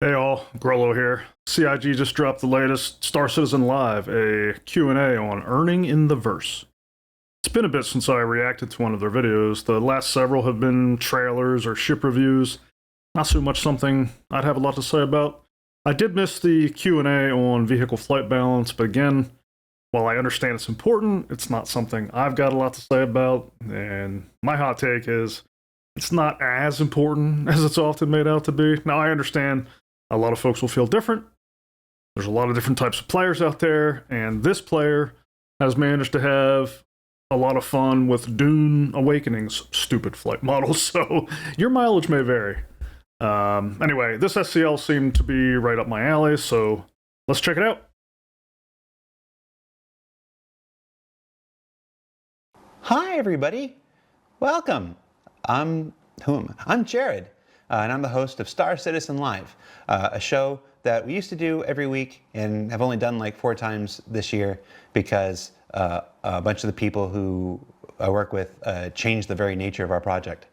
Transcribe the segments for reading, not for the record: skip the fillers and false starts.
Hey all, Grolo here. CIG just dropped the latest Star Citizen Live, a Q&A on earning in the verse. It's been a bit since I reacted to one of their videos. The last several have been trailers or ship reviews. Not so much something I'd have a lot to say about. I did miss the Q&A on vehicle flight balance, but again, while I understand it's important, it's not something I've got a lot to say about, and my hot take is it's not as important as it's often made out to be. Now, I understand a lot of folks will feel different. There's a lot of different types of players out there, and this player has managed to have a lot of fun with Dune Awakening's stupid flight models, so your mileage may vary. Anyway, this SCL seemed to be right up my alley, so let's check it out. Hi, everybody. Welcome. I'm Jared, and I'm the host of Star Citizen Live, a show that we used to do every week and have only done like 4 times this year because a bunch of the people who I work with changed the very nature of our project.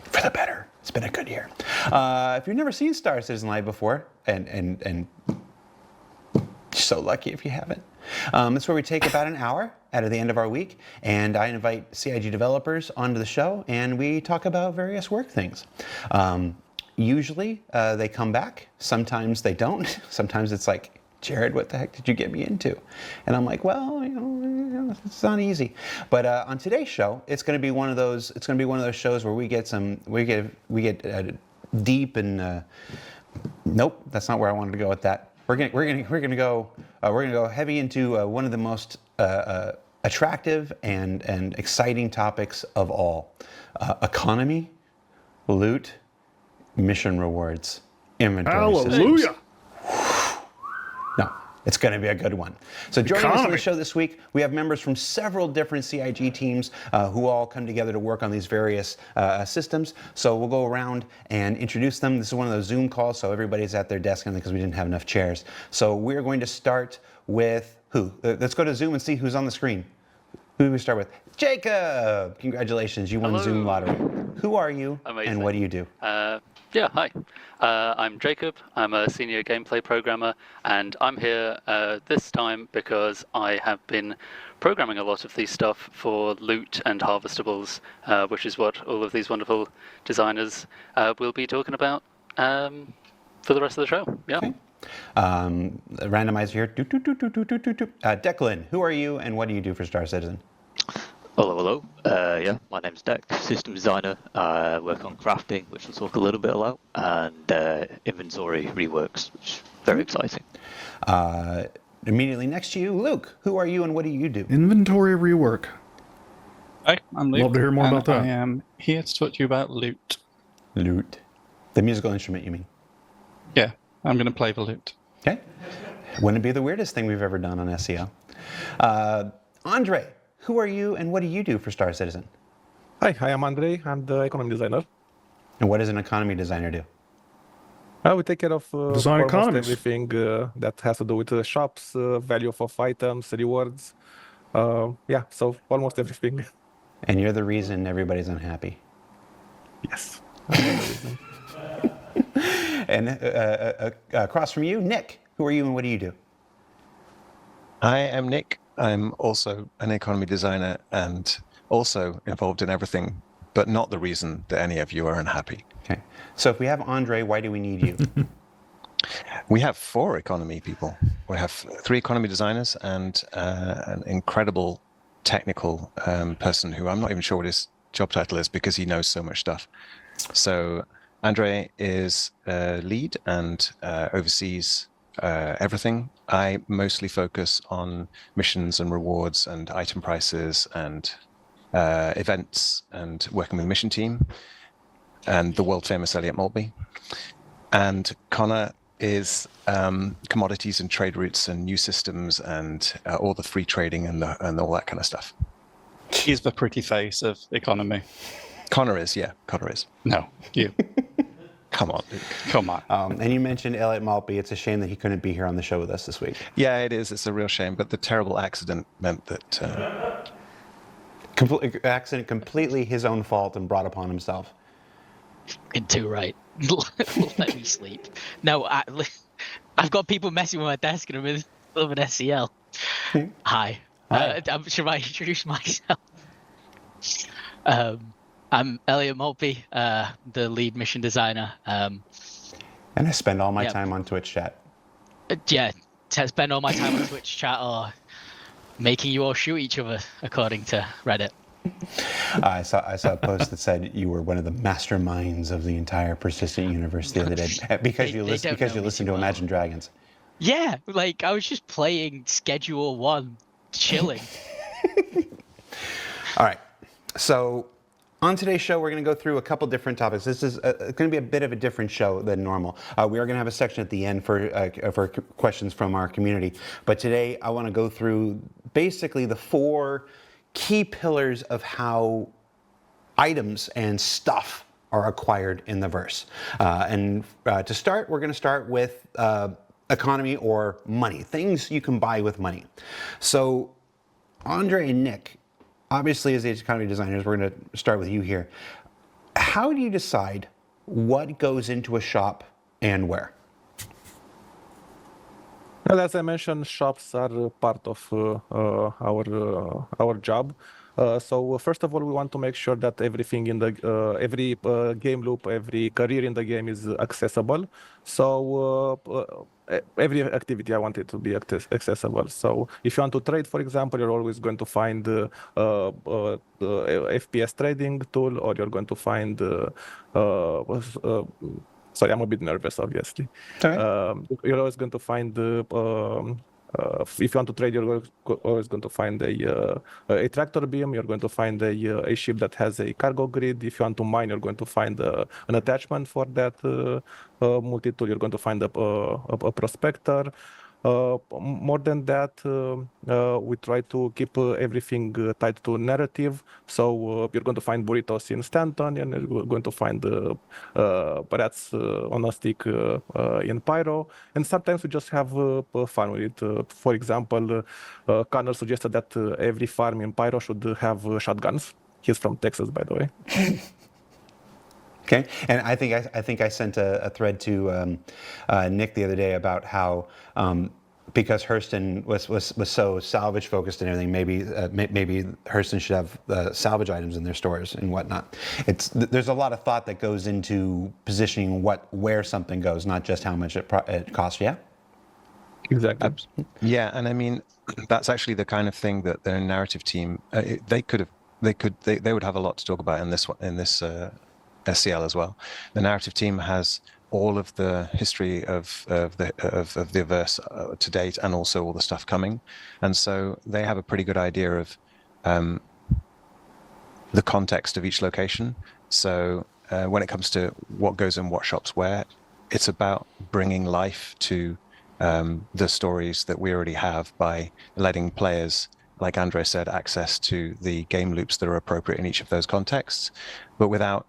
For the better. It's been a good year. If you've never seen Star Citizen Live before, and you're so lucky if you haven't, it's where we take about an hour out of the end of our week, and I invite CIG developers onto the show, and we talk about various work things. Usually they come back. Sometimes they don't. Sometimes it's like, Jared, what the heck did you get me into? And I'm like, well, it's not easy. But on today's show, it's going to be one of those. It's going to be one of those shows where we get deep and. Nope, that's not where I wanted to go with that. We're gonna go heavy into one of the most attractive and exciting topics of all: economy, loot, mission rewards, inventory systems. Hallelujah! No, it's going to be a good one. So joining us on the show this week, we have members from several different CIG teams who all come together to work on these various systems. So we'll go around and introduce them. This is one of those Zoom calls, so everybody's at their desk because we didn't have enough chairs. So we're going to start with who? Let's go to Zoom and see who's on the screen. Who do we start with? Jacob! Congratulations, you won Zoom lottery. Who are you? Amazing. And what do you do? Yeah, hi. I'm Jacob. I'm a senior gameplay programmer, and I'm here this time because I have been programming a lot of these stuff for loot and harvestables, which is what all of these wonderful designers will be talking about for the rest of the show. Yeah. Okay. Randomizer here. Declan, who are you and what do you do for Star Citizen? Hello. Yeah, my name's Deck, system designer. I work on crafting, which we'll talk a little bit about, and inventory reworks, which is very exciting. Immediately next to you, Luke, who are you and what do you do? Inventory rework. Hi, I'm Luke. Love to hear more about that. I am here to talk to you about loot. Loot. The musical instrument, you mean? Yeah, I'm going to play the loot. Okay. Wouldn't be the weirdest thing we've ever done on SEO. Andre, who are you and what do you do for Star Citizen? Hi, I'm Andre. I'm the economy designer. And what does an economy designer do? We take care of Design almost economies. everything that has to do with shops, value of items, rewards. Yeah, so almost everything. And you're the reason everybody's unhappy. Yes. And across from you, Nick, who are you and what do you do? I am Nick. I'm also an economy designer and also involved in everything, but not the reason that any of you are unhappy. Okay. So if we have Andre, why do we need you? We have 4 economy people. We have 3 economy designers and an incredible technical person who I'm not even sure what his job title is because he knows so much stuff. So Andre is lead and oversees everything. I mostly focus on missions and rewards and item prices and events and working with the mission team and the world famous Elliot Maltby. And Connor is commodities and trade routes and new systems and all the free trading and all that kind of stuff. He's the pretty face of economy. Connor is, yeah. Connor is. No, you. Come on, Luke. Come on. And you mentioned Elliot Maltby. It's a shame that he couldn't be here on the show with us this week. Yeah, it is. It's a real shame. But the terrible accident meant that... Accident completely his own fault and brought upon himself. In 2 right. Let me sleep. No, I've got people messing with my desk and I'm in the middle of an SEL. Hi. Hi. Should I introduce myself? I'm Elliot Maltby, the lead mission designer. And I spend all my Yeah. time on Twitch chat. Yeah, to spend all my time on Twitch chat or making you all shoot each other, according to Reddit. I saw a post that said you were one of the masterminds of the entire persistent universe the other day because you listen to Imagine Dragons. Yeah, like I was just playing Schedule 1, chilling. All right. So on today's show, we're going to go through a couple different topics. This is going to be a bit of a different show than normal. We are going to have a section at the end for questions from our community. But today, I want to go through basically the 4 key pillars of how items and stuff are acquired in the verse. To start, we're going to start with economy or money, things you can buy with money. So Andre and Nick, obviously as the economy designers, we're going to start with you here. How do you decide what goes into a shop and where? Well, as I mentioned, shops are part of our job. So first of all, we want to make sure that everything in the every game loop, every career in the game is accessible. So every activity I want it to be accessible. So if you want to trade, for example, you're always going to find FPS trading tool, or you're going to find sorry, I'm a bit nervous, obviously. You're always going to find if you want to trade, you're always going to find a tractor beam. You're going to find a ship that has a cargo grid. If you want to mine, you're going to find an attachment for that multi-tool. You're going to find a prospector. More than that, we try to keep everything tied to narrative. So you're going to find burritos in Stanton, and you're going to find rats on a stick in Pyro. And sometimes we just have fun with it. For example, Connor suggested that every farm in Pyro should have shotguns. He's from Texas, by the way. Okay, and I think I sent a thread to Nick the other day about how because Hurston was so salvage focused and everything, maybe Hurston should have salvage items in their stores and whatnot. There's a lot of thought that goes into positioning where something goes, not just how much it costs. Yeah. Exactly. Yeah, and I mean that's actually the kind of thing that the narrative team they would have a lot to talk about in this SCL as well. The narrative team has all of the history of the verse to date, and also all the stuff coming, and so they have a pretty good idea of the context of each location. So when it comes to what goes in what shops where, it's about bringing life to the stories that we already have by letting players, like Andre said, access to the game loops that are appropriate in each of those contexts, but without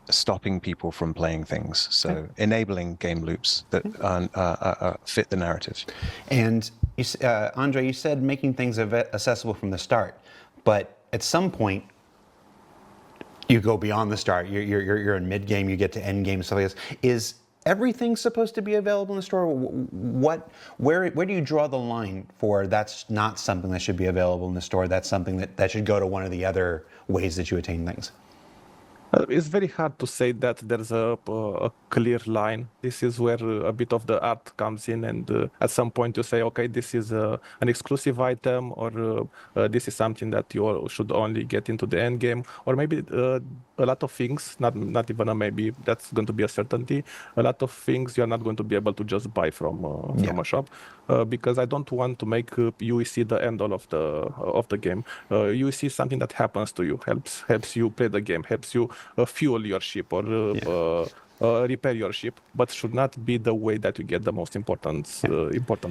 stopping people from playing things. So enabling game loops that fit the narrative. And Andre, you said making things accessible from the start, but at some point you go beyond the start. You're in mid game, you get to end game, stuff like this. Is everything supposed to be available in the store? Where do you draw the line for that's not something that should be available in the store? That's something that should go to one of the other ways that you attain things. It's very hard to say that there's a clear line. This is where a bit of the art comes in, and at some point you say, okay, this is an exclusive item, or this is something that you should only get into the end game, or maybe a lot of things, not even a maybe, that's going to be a certainty. A lot of things you're not going to be able to just buy from a shop, because I don't want to make UEC the end all of the game. UEC is something that happens to you, helps you play the game, helps you fuel your ship or repair your ship, but should not be the way that you get the most important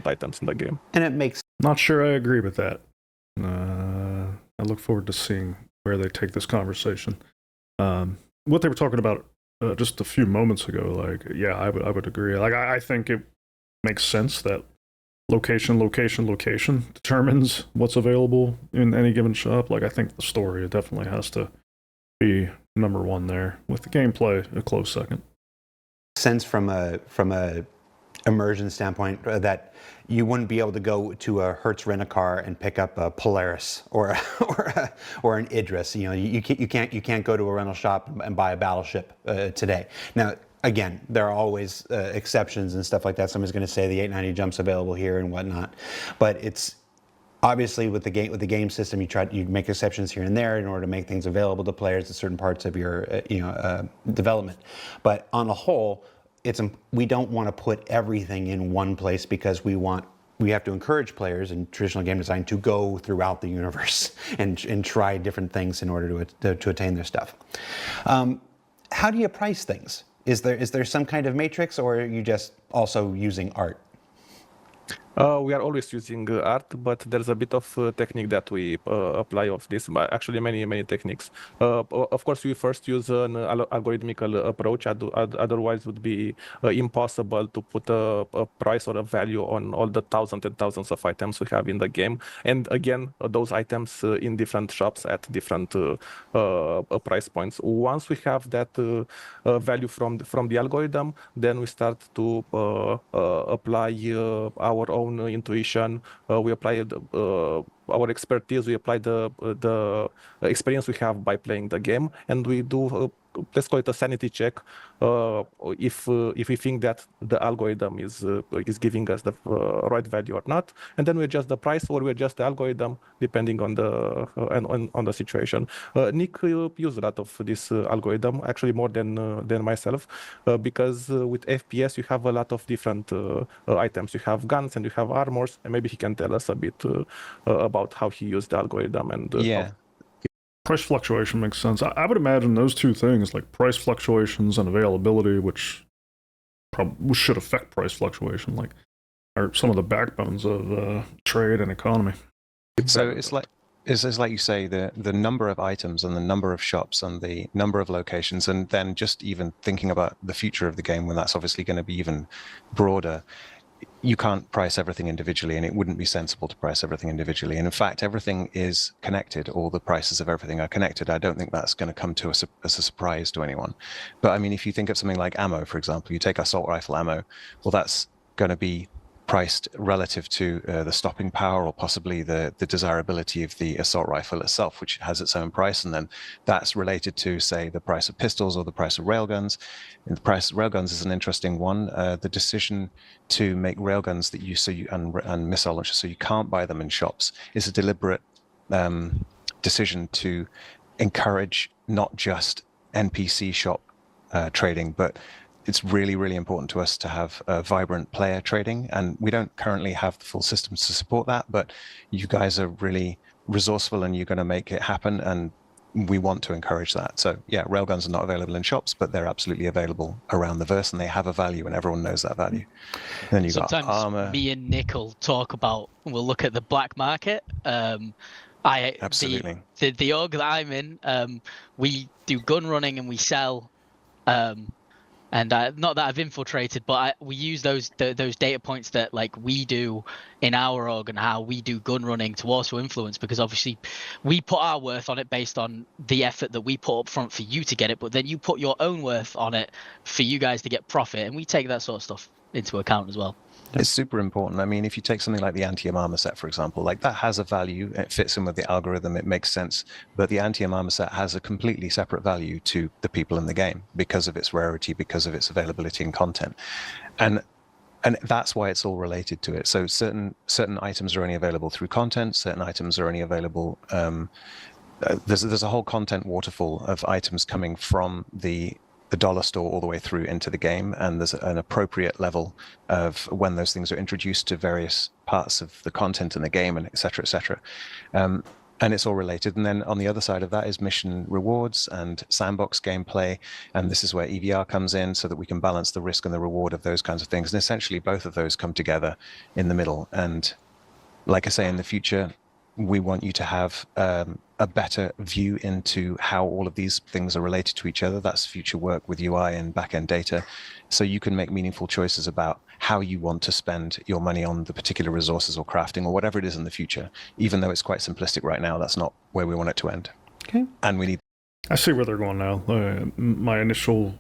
items in the game. And it makes... Not sure I agree with that. I look forward to seeing where they take this conversation. What they were talking about just a few moments ago, like, yeah, I would agree. Like, I think it makes sense that location determines what's available in any given shop. Like, I think the story definitely has to be number one there, with the gameplay a close second. sense from a immersion standpoint that you wouldn't be able to go to a Hertz rent-a-car and pick up a Polaris or an Idris. You know, you can't go to a rental shop and buy a Battleship today. Now, again, there are always exceptions and stuff like that. Someone's going to say the 890 jump's available here and whatnot, but it's obviously with the game system, you make exceptions here and there in order to make things available to players at certain parts of your development. But on the whole, we don't want to put everything in one place because we have to encourage players in traditional game design to go throughout the universe and try different things in order to attain their stuff. How do you price things? Is there some kind of matrix, or are you just also using art? We are always using art, but there's a bit of technique that we apply of this, but actually many techniques. Of course, we first use an algorithmical approach, otherwise it would be impossible to put a price or a value on all the thousands and thousands of items we have in the game. And again, those items in different shops at different price points. Once we have that value from the algorithm, then we start to apply our own intuition. We apply our expertise. We apply the experience we have by playing the game, and we do let's call it a sanity check. If we think that the algorithm is giving us the right value or not, and then we adjust the price or we adjust the algorithm depending on the situation. Nick used a lot of this algorithm, actually more than myself, because with FPS you have a lot of different items. You have guns and you have armors, and maybe he can tell us a bit about how he used the algorithm and yeah. Price fluctuation makes sense. I would imagine those two things, like price fluctuations and availability, which probably should affect price fluctuation, like are some of the backbones of trade and economy. So it's like you say, the number of items and the number of shops and the number of locations, and then just even thinking about the future of the game when that's obviously going to be even broader. You can't price everything individually, and it wouldn't be sensible to price everything individually. And in fact, everything is connected. All the prices of everything are connected. I don't think that's going to come to us as a surprise to anyone. But I mean, if you think of something like ammo, for example, you take assault rifle ammo, well, that's going to be priced relative to the stopping power or possibly the desirability of the assault rifle itself, which has its own price. And then that's related to, say, the price of pistols or the price of railguns. And the price of railguns is an interesting one. The decision to make railguns and missile launchers so you can't buy them in shops is a deliberate decision to encourage not just NPC shop trading, but it's really, really important to us to have vibrant player trading, and we don't currently have the full systems to support that, but you guys are really resourceful and you're going to make it happen, and we want to encourage that. So yeah, railguns are not available in shops, but they're absolutely available around the verse, and they have a value, and everyone knows that value. And then you've Sometimes got armor. me and Nick will talk about, we'll look at the black market. Absolutely. The org that I'm in, we do gun running and we sell and not that I've infiltrated, but we use those data points that like we do in our org and how we do gun running to also influence, because obviously we put our worth on it based on the effort that we put up front for you to get it, but then you put your own worth on it for you guys to get profit, and we take that sort of stuff into account as well. It's super important. I mean, if you take something like the anti-am armor set, for example, like that has a value. It fits in with the algorithm. It makes sense. But the anti-am armor set has a completely separate value to the people in the game because of its rarity, because of its availability and content. And that's why it's all related to it. So certain items are only available through content. Certain items are only available. There's a whole content waterfall of items coming from the dollar store all the way through into the game, and there's an appropriate level of when those things are introduced to various parts of the content in the game, and et cetera, and it's all related. And then on the other side of that is mission rewards and sandbox gameplay, and this is where EVR comes in, so that we can balance the risk and the reward of those kinds of things. And essentially both of those come together in the middle. And like I say, in the future, we want you to have a better view into how all of these things are related to each other. That's future work with UI and backend data. So you can make meaningful choices about how you want to spend your money on the particular resources or crafting or whatever it is in the future. Even though it's quite simplistic right now, that's not where we want it to end. Okay. And we need... I see where they're going now. My initial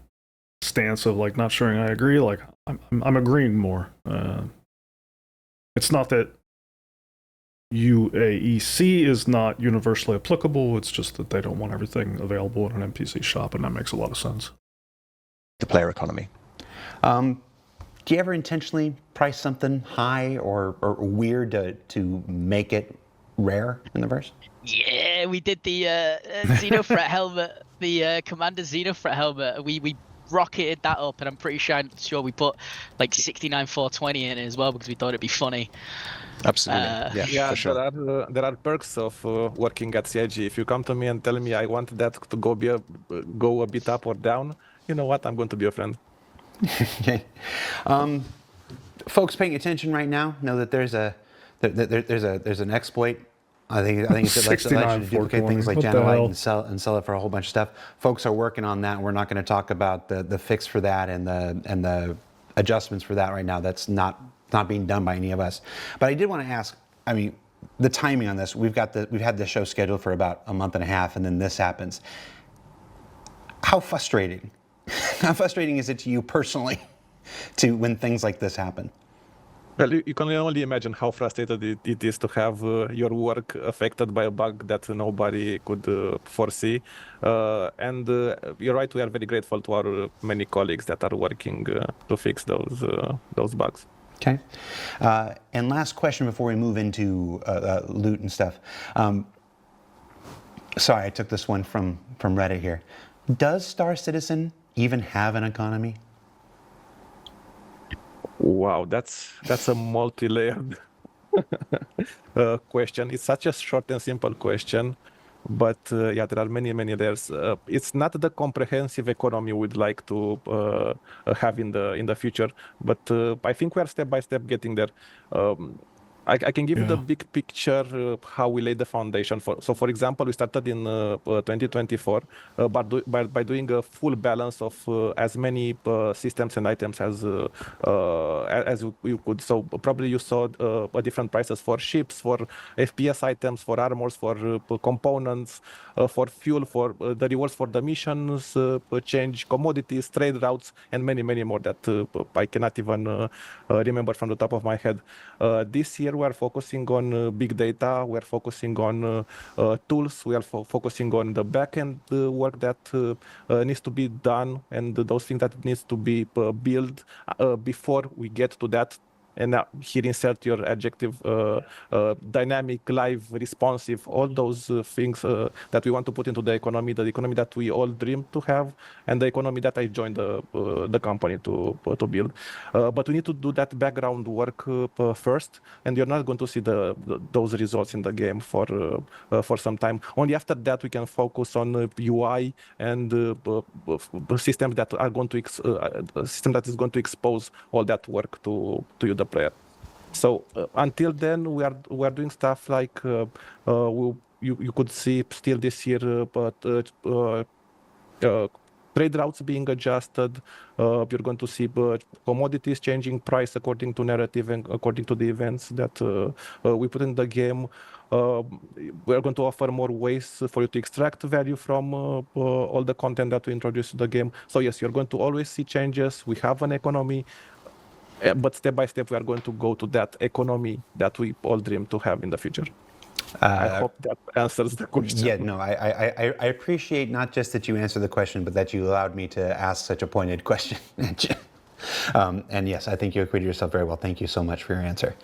stance of like not sharing. I agree. Like I'm agreeing more. It's not that UAEC is not universally applicable. It's just that they don't want everything available in an NPC shop, and that makes a lot of sense. The player economy. Do you ever intentionally price something high or weird to make it rare in the verse? Yeah, we did the Xenofret helmet, the Commander Xenofret helmet. We rocketed that up, and I'm pretty sure we put like 69,420 in it as well because we thought it'd be funny. Absolutely. Yeah, for sure. there are perks of working at CIG. If you come to me and tell me I want that to go a bit up or down, you know what? I'm going to be a friend. Okay. Folks paying attention right now know that there's an exploit. I think it's allows you to duplicate things like Janolite and sell it for a whole bunch of stuff. Folks are working on that. We're not going to talk about the fix for that and the adjustments for that right now. That's not being done by any of us. But I did want to ask. I mean, the timing on this. We've had this show scheduled for about a month and a half, and then this happens. How frustrating? How frustrating is it to you personally, when things like this happen? Well, you can only imagine how frustrated it is to have your work affected by a bug that nobody could foresee. And you're right, we are very grateful to our many colleagues that are working to fix those bugs. Okay. And last question before we move into loot and stuff. Sorry, I took this one from Reddit here. Does Star Citizen even have an economy? Wow, that's a multi-layered question. It's such a short and simple question, but yeah, there are many layers. It's not the comprehensive economy we'd like to have in the future, but I think we are step by step getting there. I can give you the big picture how we laid the foundation for. So, for example, we started in 2024 by doing a full balance of as many systems and items as you could. So probably you saw different prices for ships, for FPS items, for armors, for components, for fuel, for the rewards for the missions, change commodities, trade routes, and many more that I cannot even remember from the top of my head. This year we are focusing on big data, we are focusing on tools, we are focusing on the back-end work that needs to be done, and those things that needs to be built before we get to that. And now here insert your adjective, dynamic, live, responsive, all those things that we want to put into the economy that we all dream to have, and the economy that I joined the company to build. But we need to do that background work first, and you're not going to see those results in the game for some time. Only after that we can focus on UI and systems that are going to system that is going to expose all that work to you, the player. So until then, we are doing stuff like you could see still this year, but trade routes being adjusted. You're going to see commodities changing price according to narrative and according to the events that we put in the game. We're going to offer more ways for you to extract value from all the content that we introduce to the game. So yes, you're going to always see changes. We have an economy. But step by step, we are going to go to that economy that we all dream to have in the future. I hope that answers the question. Yeah, no, I appreciate not just that you answered the question, but that you allowed me to ask such a pointed question. And yes, I think you acquitted yourself very well. Thank you so much for your answer.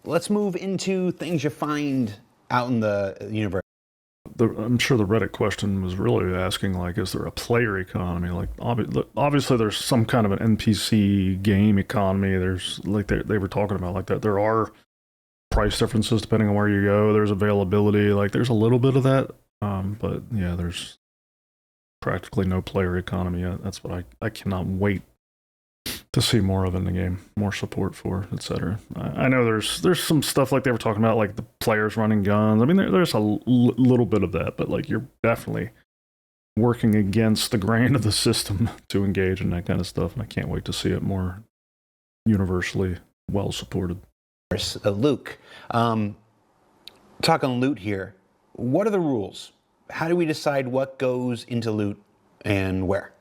Let's move into things you find out in the universe. I'm sure the Reddit question was really asking, like, is there a player economy? Like, obviously there's some kind of an NPC game economy. There's, like, they were talking about, like, that there are price differences depending on where you go. There's availability. Like, there's a little bit of that. But, yeah, there's practically no player economy yet. That's what I cannot wait to see more of in the game, more support for, etc. I know there's some stuff like they were talking about, like the players running guns. I mean, there's a little bit of that, but like you're definitely working against the grain of the system to engage in that kind of stuff, and I can't wait to see it more universally well supported. Luke, talking loot here. What are the rules? How do we decide what goes into loot and where?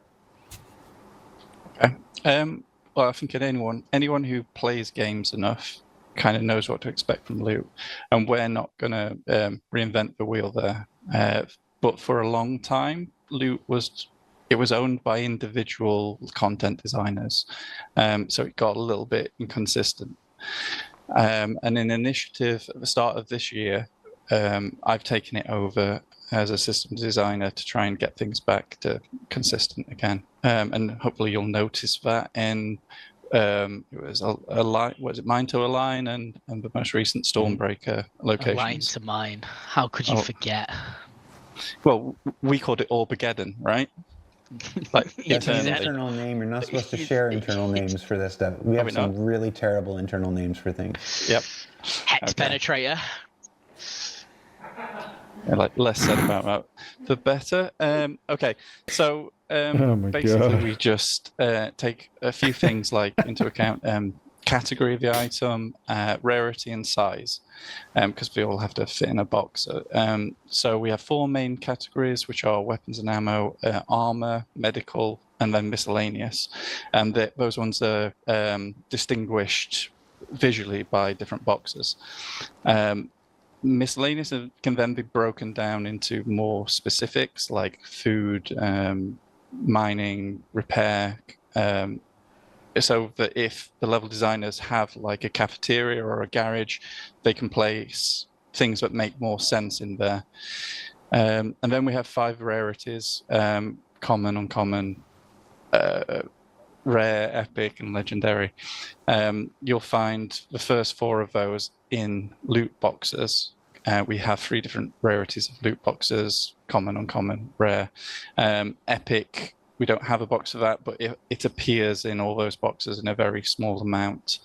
Okay. Well, I think anyone who plays games enough kind of knows what to expect from loot, and we're not going to reinvent the wheel there. But for a long time, loot was owned by individual content designers, so it got a little bit inconsistent. And in initiative at the start of this year, I've taken it over as a systems designer to try and get things back to consistent again. And hopefully you'll notice that in it was Mine to Align and the most recent Stormbreaker locations. Align to Mine. How could you forget? Well, we called it Orbageddon, right? Like That's an internal name. You're not supposed to share internal names for this stuff. We have some really terrible internal names for things. Yep. Hex Penetrator. Yeah, like less said about that, the better. Okay, so basically we just take a few things like into account. Category of the item, rarity and size, because we all have to fit in a box. So we have 4 main categories, which are weapons and ammo, armor, medical, and then miscellaneous. And those ones are distinguished visually by different boxes. Miscellaneous can then be broken down into more specifics like food, mining, repair, so that if the level designers have like a cafeteria or a garage, they can place things that make more sense in there. And then we have 5 rarities: common, uncommon, rare, epic, and legendary. You'll find the first 4 of those in loot boxes. We have 3 different rarities of loot boxes: common, uncommon, rare. Epic, we don't have a box of that, but it appears in all those boxes in a very small amount,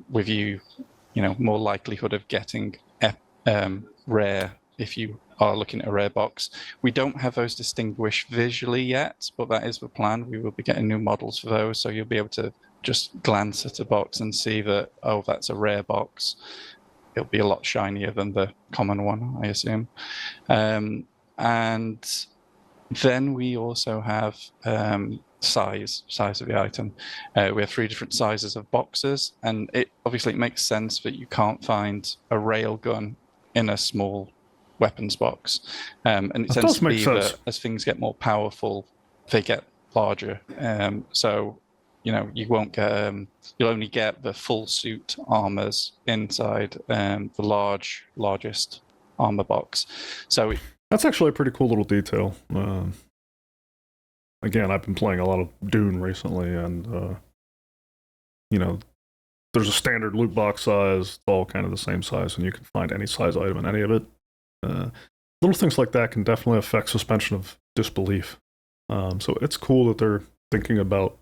with more likelihood of getting rare if you are looking at a rare box. We don't have those distinguished visually yet, but that is the plan. We will be getting new models for those, so you'll be able to just glance at a box and see that, oh, that's a rare box. It'll be a lot shinier than the common one, I assume. And then we also have size of the item. We have 3 different sizes of boxes, and it makes sense that you can't find a railgun in a small weapons box. And it tends to be that as things get more powerful, they get larger. So you won't get you'll only get the full suit armors inside the largest armor box. So that's actually a pretty cool little detail. Again, I've been playing a lot of Dune recently, and there's a standard loot box size. It's all kind of the same size, and you can find any size item in any of it. Little things like that can definitely affect suspension of disbelief. So it's cool that they're thinking about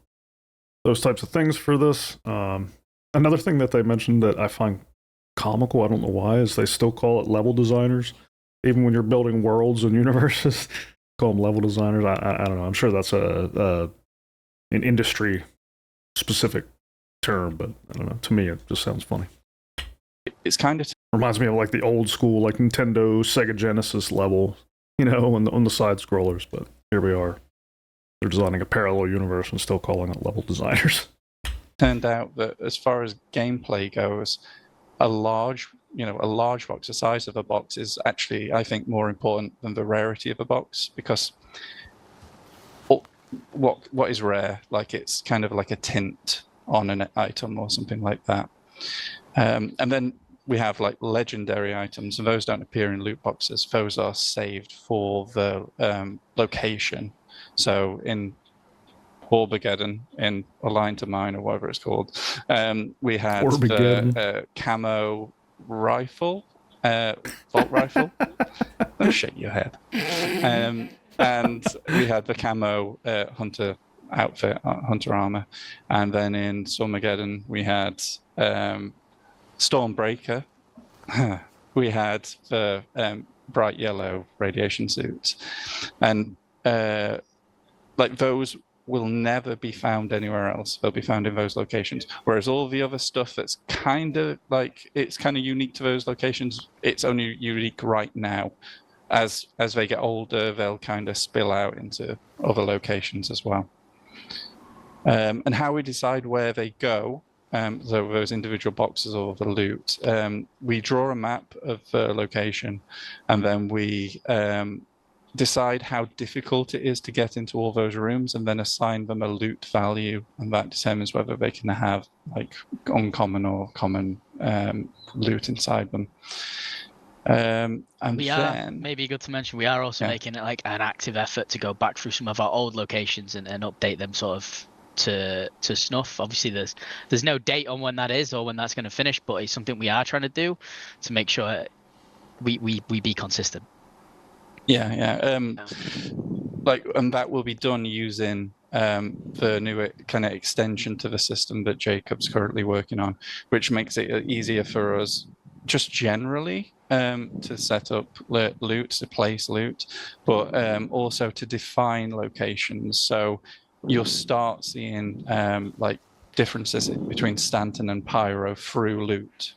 those types of things for this. Another thing that they mentioned that I find comical, I don't know why, is they still call it level designers. Even when you're building worlds and universes, call them level designers. I don't know. I'm sure that's an industry-specific term, but I don't know. To me, it just sounds funny. It's kind of reminds me of like the old school, like Nintendo, Sega Genesis level, on the side scrollers. But here we are. They're designing a parallel universe and still calling it level designers. Turned out that as far as gameplay goes, a large box, the size of a box, is actually, I think, more important than the rarity of a box, because what is rare? Like, it's kind of like a tint on an item or something like that. And then we have like legendary items, and those don't appear in loot boxes. Those are saved for the location. So in Orbageddon, in Align to Mine, or whatever it's called, we had the camo rifle, vault rifle. Don't shake your head. And we had the camo hunter outfit, hunter armor. And then in Stormageddon, we had Stormbreaker. We had the bright yellow radiation suits. And those will never be found anywhere else. They'll be found in those locations. Whereas all the other stuff that's kind of unique to those locations, it's only unique right now. As they get older, they'll kind of spill out into other locations as well. And how we decide where they go, so those individual boxes or the loot, we draw a map of the location, and then we decide how difficult it is to get into all those rooms, and then assign them a loot value, and that determines whether they can have like uncommon or common loot inside them. And we are, maybe good to mention, we are also making it like an active effort to go back through some of our old locations and update them sort of to snuff. Obviously there's no date on when that is or when that's going to finish, but it's something we are trying to do to make sure we be consistent. And that will be done using the new kind of extension to the system that Jacob's currently working on, which makes it easier for us just generally to set up loot, to place loot, but also to define locations. So you'll start seeing like differences between Stanton and Pyro through loot.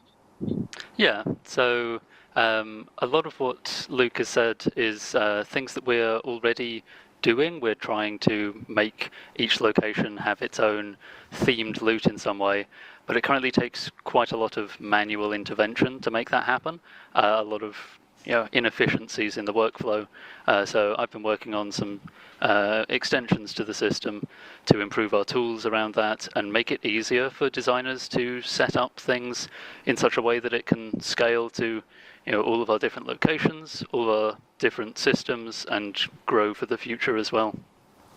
Yeah, so a lot of what Luke has said is things that we're already doing. We're trying to make each location have its own themed loot in some way, but it currently takes quite a lot of manual intervention to make that happen. A lot of inefficiencies in the workflow. So I've been working on some extensions to the system to improve our tools around that and make it easier for designers to set up things in such a way that it can scale to all of our different locations, all our different systems, and grow for the future as well.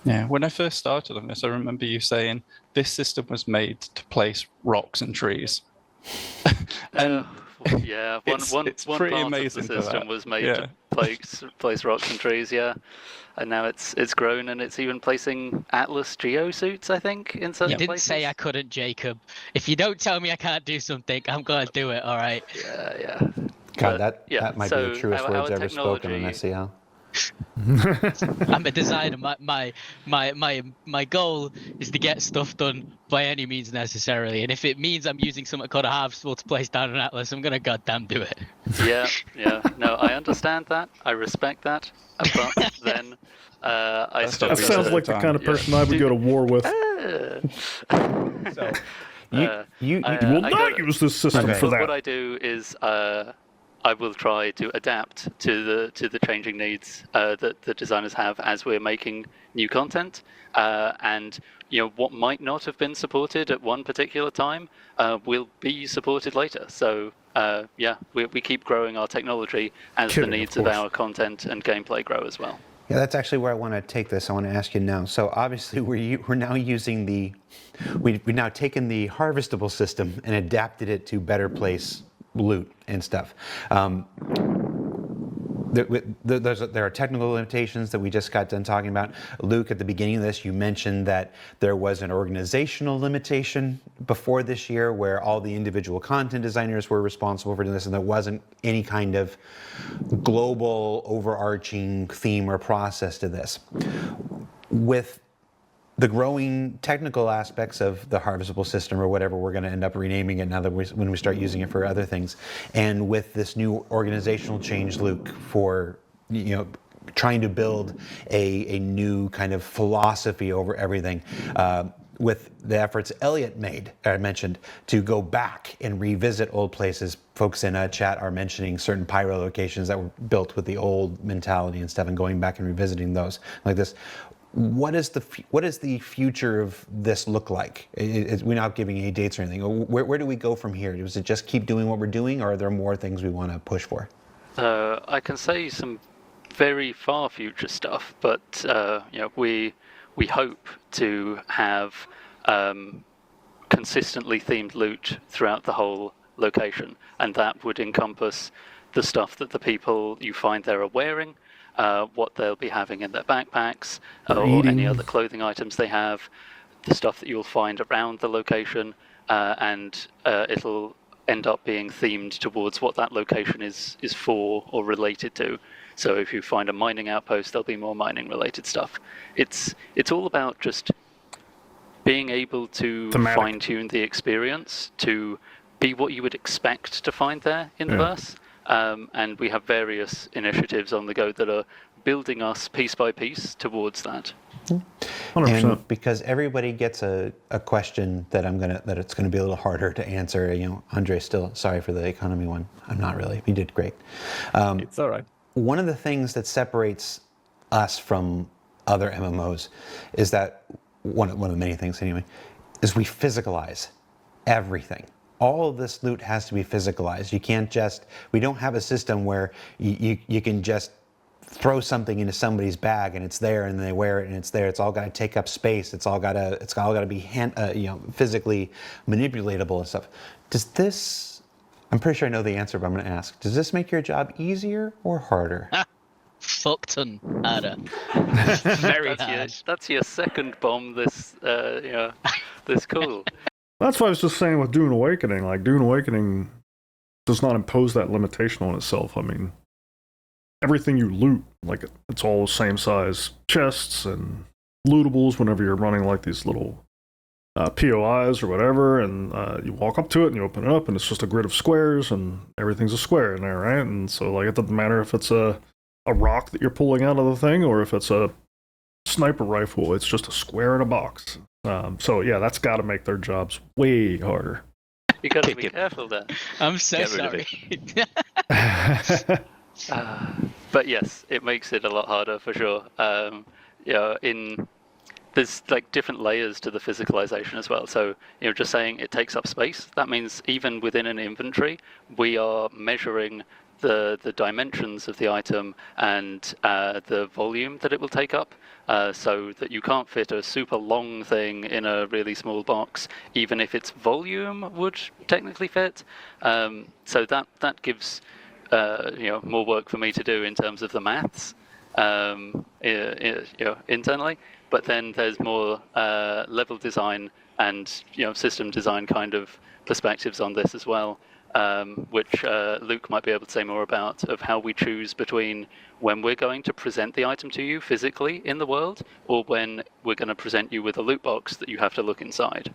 Yeah, when I first started on this, I remember you saying this system was made to place rocks and trees. And one part amazing of the system was made to place rocks and trees, and now it's grown, and it's even placing Atlas geosuits, I think, in certain places. You didn't say I couldn't, Jacob. If you don't tell me I can't do something, I'm going to do it, all right? Yeah. God, that might be the truest words ever spoken in SEL. I'm a designer. My goal is to get stuff done by any means necessarily, and if it means I'm using something called a harvestable to place down an atlas, I'm gonna goddamn do it. Yeah. No, I understand that. I respect that. But then I still. That sounds like the kind of person I would go to war with. So you will not use this system for that. What I do is I will try to adapt to the changing needs that the designers have as we're making new content, and what might not have been supported at one particular time will be supported later. So we keep growing our technology as the needs of our content and gameplay grow as well. Yeah, that's actually where I want to take this. I want to ask you now. So obviously we're now using we've now taken the harvestable system and adapted it to better place loot and stuff. There are technical limitations that we just got done talking about. Luke, at the beginning of this, you mentioned that there was an organizational limitation before this year where all the individual content designers were responsible for doing this, and there wasn't any kind of global overarching theme or process to this. With the growing technical aspects of the harvestable system, or whatever we're going to end up renaming it now that when we start using it for other things, and with this new organizational change, Luke, for trying to build a new kind of philosophy over everything, with the efforts Elliot mentioned to go back and revisit old places. Folks in chat are mentioning certain pyro locations that were built with the old mentality and stuff, and going back and revisiting those like this. What is the future of this look like? We're not giving any dates or anything. Where do we go from here? Does it just keep doing what we're doing, or are there more things we want to push for? I can say some very far future stuff, but we hope to have consistently themed loot throughout the whole location, and that would encompass the stuff that the people you find there are wearing, what they'll be having in their backpacks, or any other clothing items they have, the stuff that you'll find around the location, and it'll end up being themed towards what that location is for or related to. So if you find a mining outpost, there'll be more mining related stuff. It's all about just being able to fine-tune the experience to be what you would expect to find there in the verse. And we have various initiatives on the go that are building us piece by piece towards that. 100%. And because everybody gets a question that it's gonna be a little harder to answer. Andre, still sorry for the economy one. I'm not really. You did great. It's all right. One of the things that separates us from other MMOs is that one of the many things anyway is we physicalize everything. All of this loot has to be physicalized. You can't just. We don't have a system where you can just throw something into somebody's bag and it's there and they wear it and it's there. It's all got to take up space. It's all got to be physically manipulatable and stuff. Does this? I'm pretty sure I know the answer, but I'm going to ask. Does this make your job easier or harder? Fuck ton harder. Very hard. That's your second bomb this this call. That's what I was just saying with Dune Awakening. Like, Dune Awakening does not impose that limitation on itself. I mean, everything you loot, like, it's all the same size chests and lootables whenever you're running, like, these little POIs or whatever, and you walk up to it and you open it up, and it's just a grid of squares, and everything's a square in there, right? And so, like, it doesn't matter if it's a rock that you're pulling out of the thing or if it's a sniper rifle, it's just a square in a box. So yeah, that's got to make their jobs way harder. You got to be careful there. I'm so sorry. But yes, it makes it a lot harder for sure. There's like different layers to the physicalization as well. So just saying it takes up space. That means even within an inventory, we are measuring the dimensions of the item and the volume that it will take up, so that you can't fit a super long thing in a really small box, even if its volume would technically fit. So that gives more work for me to do in terms of the maths internally. But then there's more level design and system design kind of perspectives on this as well. Which Luke might be able to say more about, of how we choose between when we're going to present the item to you physically in the world, or when we're going to present you with a loot box that you have to look inside.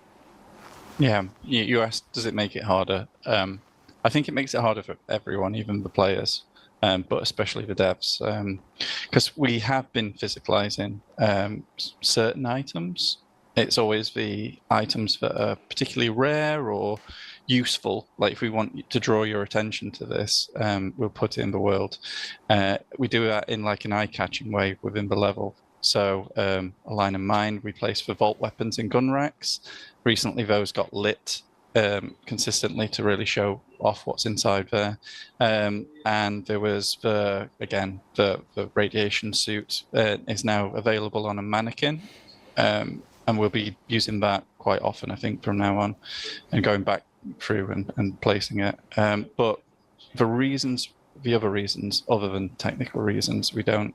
Yeah, you asked, does it make it harder? I think it makes it harder for everyone, even the players, but especially the devs, because we have been physicalizing certain items. It's always the items that are particularly rare or useful. Like, if we want to draw your attention to this, we'll put it in the world. We do that in like an eye-catching way within the level. So a line of mine we place for vault weapons and gun racks. Recently those got lit consistently to really show off what's inside there. And there was the radiation suit is now available on a mannequin. And we'll be using that quite often, I think, from now on, and going back through and placing it. But the other reasons, other than technical reasons, we don't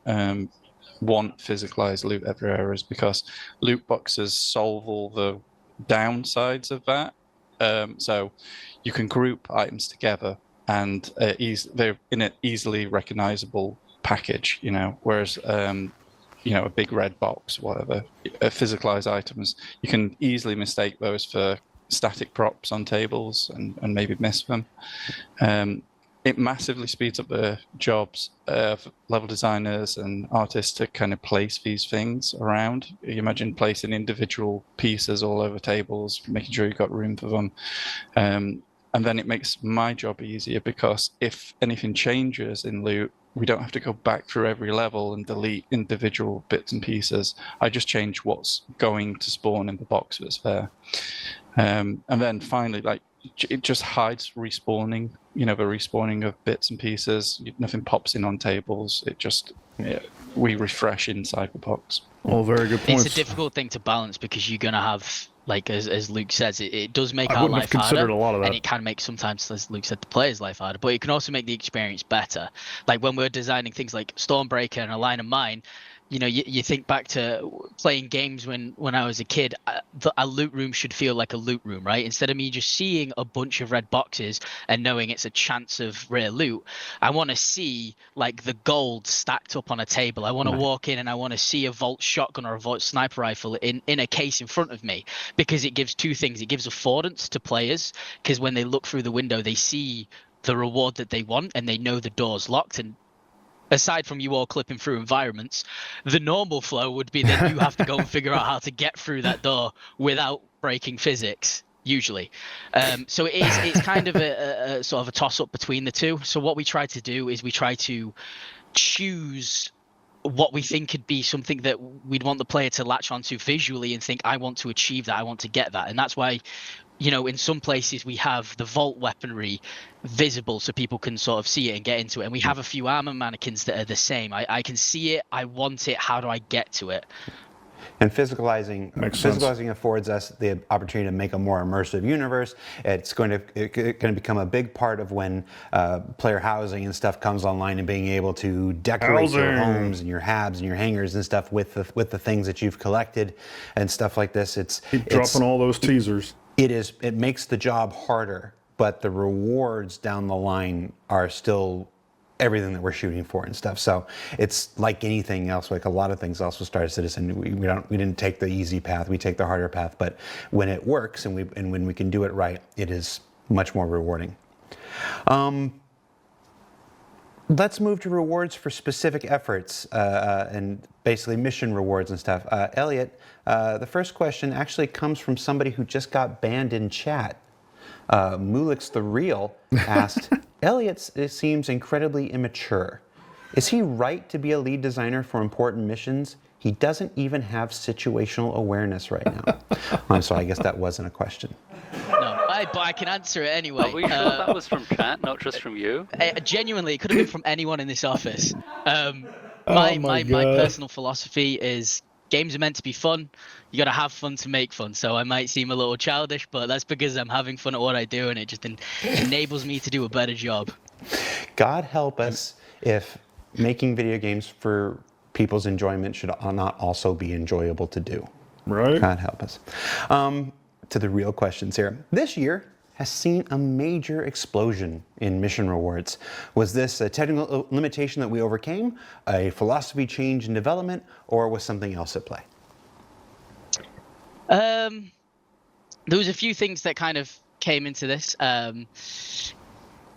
want physicalized loot everywhere, is because loot boxes solve all the downsides of that. So you can group items together, and they're in an easily recognizable package, whereas a big red box, whatever, physicalized items, you can easily mistake those for static props on tables and maybe miss them. It massively speeds up the jobs of level designers and artists to kind of place these things around. You imagine placing individual pieces all over tables, making sure you've got room for them. And then it makes my job easier, because if anything changes in loot, we don't have to go back through every level and delete individual bits and pieces. I just change what's going to spawn in the box that's there. And then finally, like, it just hides respawning, the respawning of bits and pieces. Nothing pops in on tables. It just, we refresh inside the box. All very good points. It's a difficult thing to balance, because you're going to have, like, as Luke says, it does make our wouldn't life have considered harder, a lot of that. and it can make, sometimes, as Luke said, the player's life harder, but it can also make the experience better. Like, when we're designing things like Stormbreaker and A Line of Mine, you think back to playing games when I was a kid. A loot room should feel like a loot room, right? Instead of me just seeing a bunch of red boxes and knowing it's a chance of rare loot, I want to see, like, the gold stacked up on a table. I want to walk in and I want to see a Vault shotgun or a Vault sniper rifle in a case in front of me, because it gives two things. It gives affordance to players, because when they look through the window, they see the reward that they want and they know the door's locked, and aside from you all clipping through environments, the normal flow would be that you have to go and figure out how to get through that door without breaking physics. Usually, so it's kind of a sort of a toss up between the two. So what we try to do is we try to choose what we think could be something that we'd want the player to latch onto visually and think, I want to achieve that, I want to get that. And that's why, you know, in some places we have the vault weaponry visible so people can sort of see it and get into it. And we have a few armor mannequins that are the same. I can see it, I want it, how do I get to it? And physicalizing affords us the opportunity to make a more immersive universe. It's going to become a big part of when player housing and stuff comes online, and being able to decorate your homes and your habs and your hangars and stuff with the things that you've collected and stuff like this. Keep dropping all those teasers. It makes the job harder, but the rewards down the line are still everything that we're shooting for and stuff. So it's like anything else, like a lot of things else with Star Citizen. We didn't take the easy path, we take the harder path, but when it works and when we can do it right, it is much more rewarding. Let's move to rewards for specific efforts and basically mission rewards and stuff. Elliot, the first question actually comes from somebody who just got banned in chat. Mulix the Real asked, Elliot seems incredibly immature. Is he right to be a lead designer for important missions? He doesn't even have situational awareness right now. I'm sorry, I guess that wasn't a question. No, but I can answer it anyway. Are we sure that was from chat, not just from you? Genuinely, it could have been from anyone in this office. My personal philosophy is games are meant to be fun. You got to have fun to make fun. So I might seem a little childish, but that's because I'm having fun at what I do, and it just enables me to do a better job. God help us if making video games for people's enjoyment should not also be enjoyable to do. Right. God help us. To the real questions here. This year has seen a major explosion in mission rewards. Was this a technical limitation that we overcame, a philosophy change in development, or was something else at play? There was a few things that kind of came into this.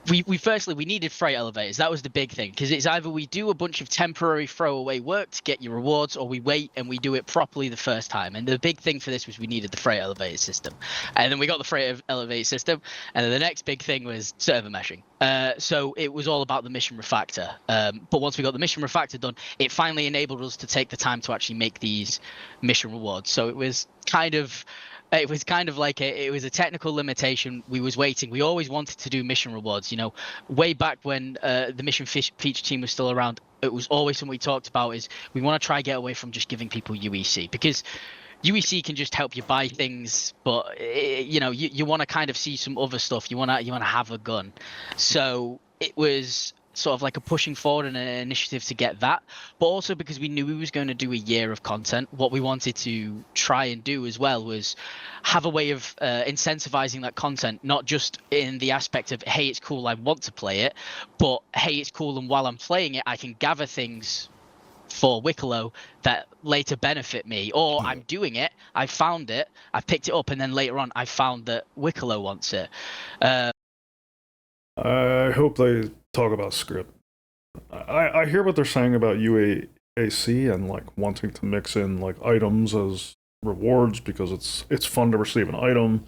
We firstly needed freight elevators. That was the big thing, because it's either we do a bunch of temporary throwaway work to get your rewards, or we wait and we do it properly the first time. And the big thing for this was we needed the freight elevator system, and then we got the freight elevator system, and then the next big thing was server meshing. So it was all about the mission refactor. But once we got the mission refactor done, it finally enabled us to take the time to actually make these mission rewards. So it was kind of like it was a technical limitation. We was waiting. We always wanted to do mission rewards. You know, way back when the mission feature team was still around, it was always something we talked about is we want to try get away from just giving people UEC, because UEC can just help you buy things, but you want to kind of see some other stuff. You want to have a gun. So it was sort of like a pushing forward and an initiative to get that, but also because we knew we was going to do a year of content. What we wanted to try and do as well was have a way of incentivizing that content, not just in the aspect of, hey, it's cool, I want to play it, but hey, it's cool, and while I'm playing it, I can gather things for Wicklow that later benefit me, or I'm doing it, I found it, I picked it up, and then later on I found that Wicklow wants it. I hope they talk about script. I hear what they're saying about UAC and like wanting to mix in like items as rewards, because it's fun to receive an item,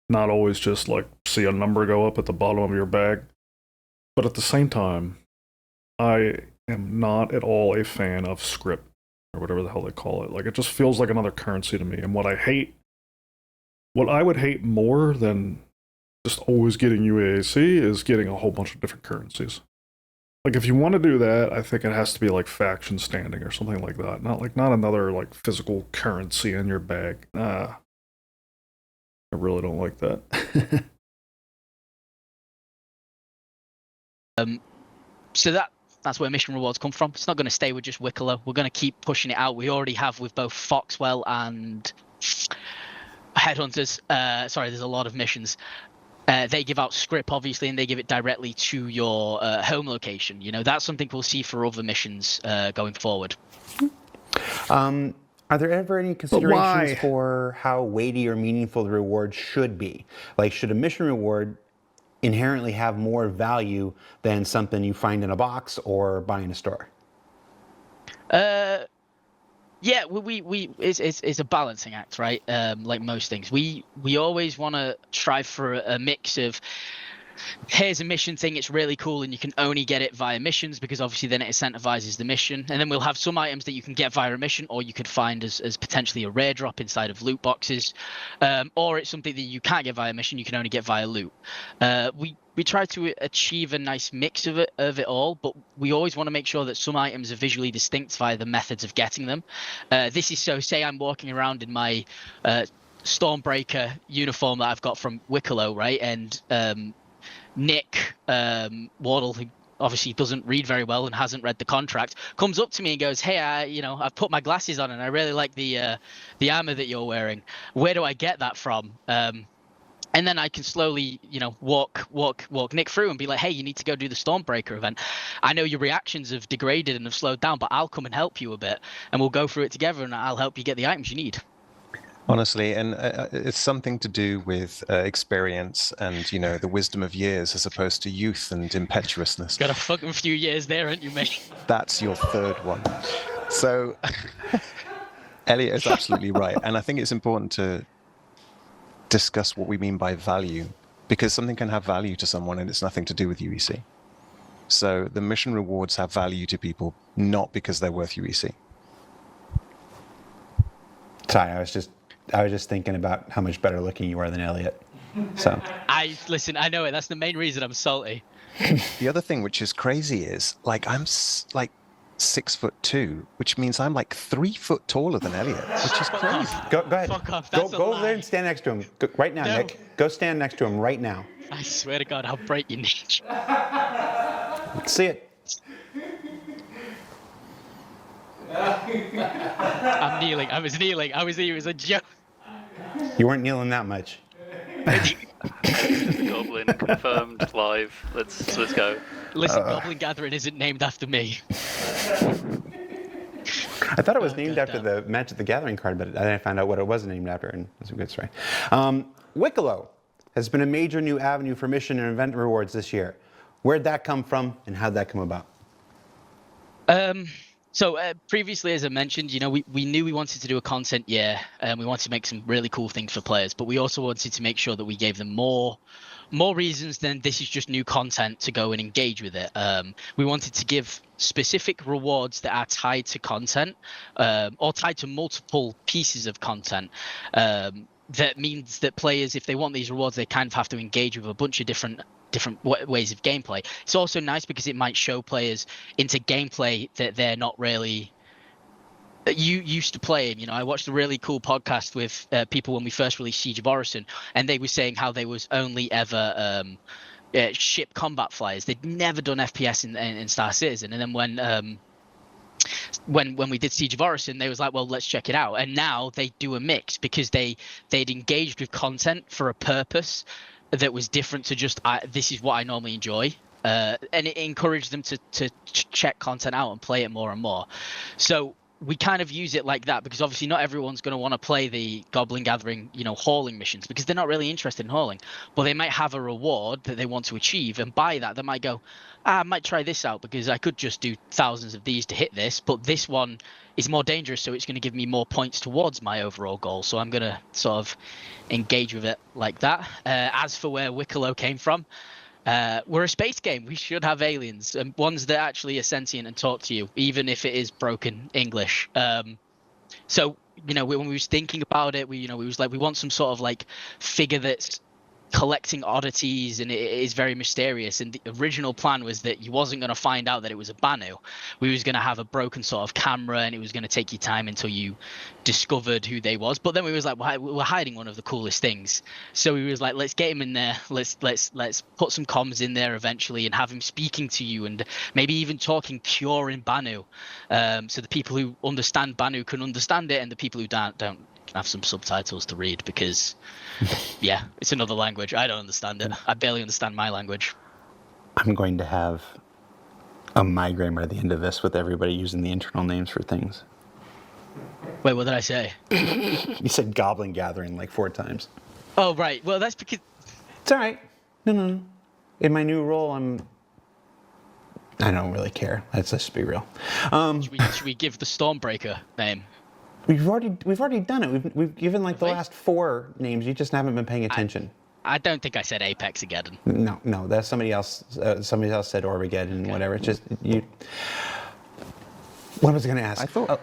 not always just like see a number go up at the bottom of your bag. But at the same time, I am not at all a fan of script, or whatever the hell they call it. Like, it just feels like another currency to me. And what I would hate more than just always getting UAC is getting a whole bunch of different currencies. Like, if you want to do that, I think it has to be like faction standing or something like that. Not another like physical currency in your bag. I really don't like that. So that's where mission rewards come from. It's not going to stay with just Wicklow. We're going to keep pushing it out. We already have with both Foxwell and Headhunters. There's a lot of missions. They give out script, obviously, and they give it directly to your home location. You know, that's something we'll see for other missions going forward. Are there ever any considerations for how weighty or meaningful the reward should be? Like, should a mission reward inherently have more value than something you find in a box or buy in a store? Yeah, it's a balancing act, right? Like most things, we always want to strive for a mix of, here's a mission thing, it's really cool, and you can only get it via missions because obviously then it incentivizes the mission. And then we'll have some items that you can get via a mission, or you could find as potentially a rare drop inside of loot boxes, or it's something that you can't get via mission, you can only get via loot. We try to achieve a nice mix of it all, but we always want to make sure that some items are visually distinct via the methods of getting them. This is so, say I'm walking around in my Stormbreaker uniform that I've got from Wicklow, right? And Nick Wardle, who obviously doesn't read very well and hasn't read the contract, comes up to me and goes, "Hey, I've put my glasses on and I really like the armor that you're wearing. Where do I get that from?" And then I can slowly, walk Nick through and be like, "Hey, you need to go do the Stormbreaker event. I know your reactions have degraded and have slowed down, but I'll come and help you a bit, and we'll go through it together, and I'll help you get the items you need." Honestly, and it's something to do with experience and, the wisdom of years as opposed to youth and impetuousness. Got a fucking few years there, aren't you, mate? That's your third one. So Elliot is absolutely right. And I think it's important to discuss what we mean by value, because something can have value to someone and it's nothing to do with UEC. So the mission rewards have value to people, not because they're worth UEC. Sorry, I was just thinking about how much better looking you are than Elliot. So Listen, I know it. That's the main reason I'm salty. The other thing which is crazy is, I'm 6'2", which means I'm 3 foot taller than Elliot, which is crazy. go ahead. Fuck off. Go That's a over there lie. and stand next to him. Right now, No. Nick. Go stand next to him right now. I swear to God, I'll break your knee. See it. I'm kneeling. I was kneeling. It was a joke. You weren't kneeling that much. Goblin confirmed live. Let's go. Listen, Goblin Gathering isn't named after me. I thought it was named after the Magic the Gathering card, but then I found out what it was named after, and that's a good story. Wicklow has been a major new avenue for mission and event rewards this year. Where'd that come from, and how'd that come about? So previously, as I mentioned, we knew we wanted to do a content year, and we wanted to make some really cool things for players, but we also wanted to make sure that we gave them more reasons than this is just new content to go and engage with it. We wanted to give specific rewards that are tied to content, or tied to multiple pieces of content. That means that players, if they want these rewards, they kind of have to engage with a bunch of different ways of gameplay. It's also nice because it might show players into gameplay that they're not really used to playing. I watched a really cool podcast with people when we first released Siege of Orison, and they were saying how they was only ever ship combat flyers. They'd never done FPS in Star Citizen, and then when we did Siege of Orison, they was like, well, let's check it out. And now they do a mix because they'd engaged with content for a purpose that was different to just this is what I normally enjoy, and it encouraged them to check content out and play it more and more. So we kind of use it like that because obviously not everyone's going to want to play the Goblin Gathering, hauling missions, because they're not really interested in hauling, but they might have a reward that they want to achieve, and by that they might go, I might try this out because I could just do thousands of these to hit this, but this one is more dangerous, so it's going to give me more points towards my overall goal, so I'm going to sort of engage with it like that. As for where Wicklow came from, we're a space game. We should have aliens, and ones that actually are sentient and talk to you, even if it is broken English. So when we was thinking about it, we was like, we want some sort of figure that's collecting oddities, and it is very mysterious. And the original plan was that you wasn't going to find out that it was a Banu. We was going to have a broken sort of camera, and it was going to take you time until you discovered who they was. But then we was like, we're hiding one of the coolest things. So we was like, let's get him in there. Let's put some comms in there eventually, and have him speaking to you, and maybe even talking pure in Banu. So the people who understand Banu can understand it, and the people who don't have some subtitles to read, because yeah, it's another language. I don't understand it. I barely understand my language. I'm going to have a migraine by the end of this with everybody using the internal names for things. Wait, what did I say? You said Goblin Gathering 4 times. Oh, right. Well, that's because... It's all right. No. in my new role, I don't really care. Let's just be real. Should we give the Stormbreaker name? We've already done it. We've given like the last 4 names. You just haven't been paying attention. I don't think I said Apex Ageddon. No, that's somebody else. Somebody else said Orbageddon, whatever. It's just you. What was I going to ask? I thought.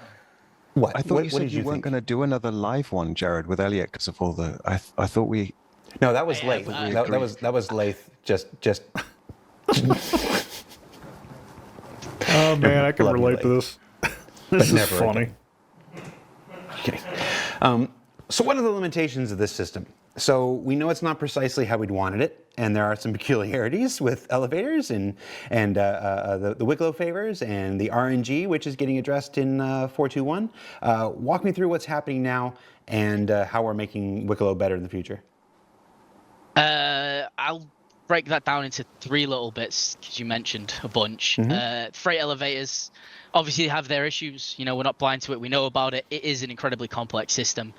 What? I thought what, you what said did you weren't think? going to do another live one, Jared, with Elliot because of all the. I thought we. No, that was Yeah, Lath. but That was Lath. Just. Oh man, I can Love you, relate to Lee. this. This is never funny. again. Kidding. So what are the limitations of this system? So we know it's not precisely how we'd wanted it, and there are some peculiarities with elevators and the Wicklow favors and the RNG, which is getting addressed in 4.2.1. Walk me through what's happening now and how we're making Wicklow better in the future. I'll break that down into 3 little bits because you mentioned a bunch. Freight elevators obviously have their issues. You know, we're not blind to it. We know about it. It is an incredibly complex system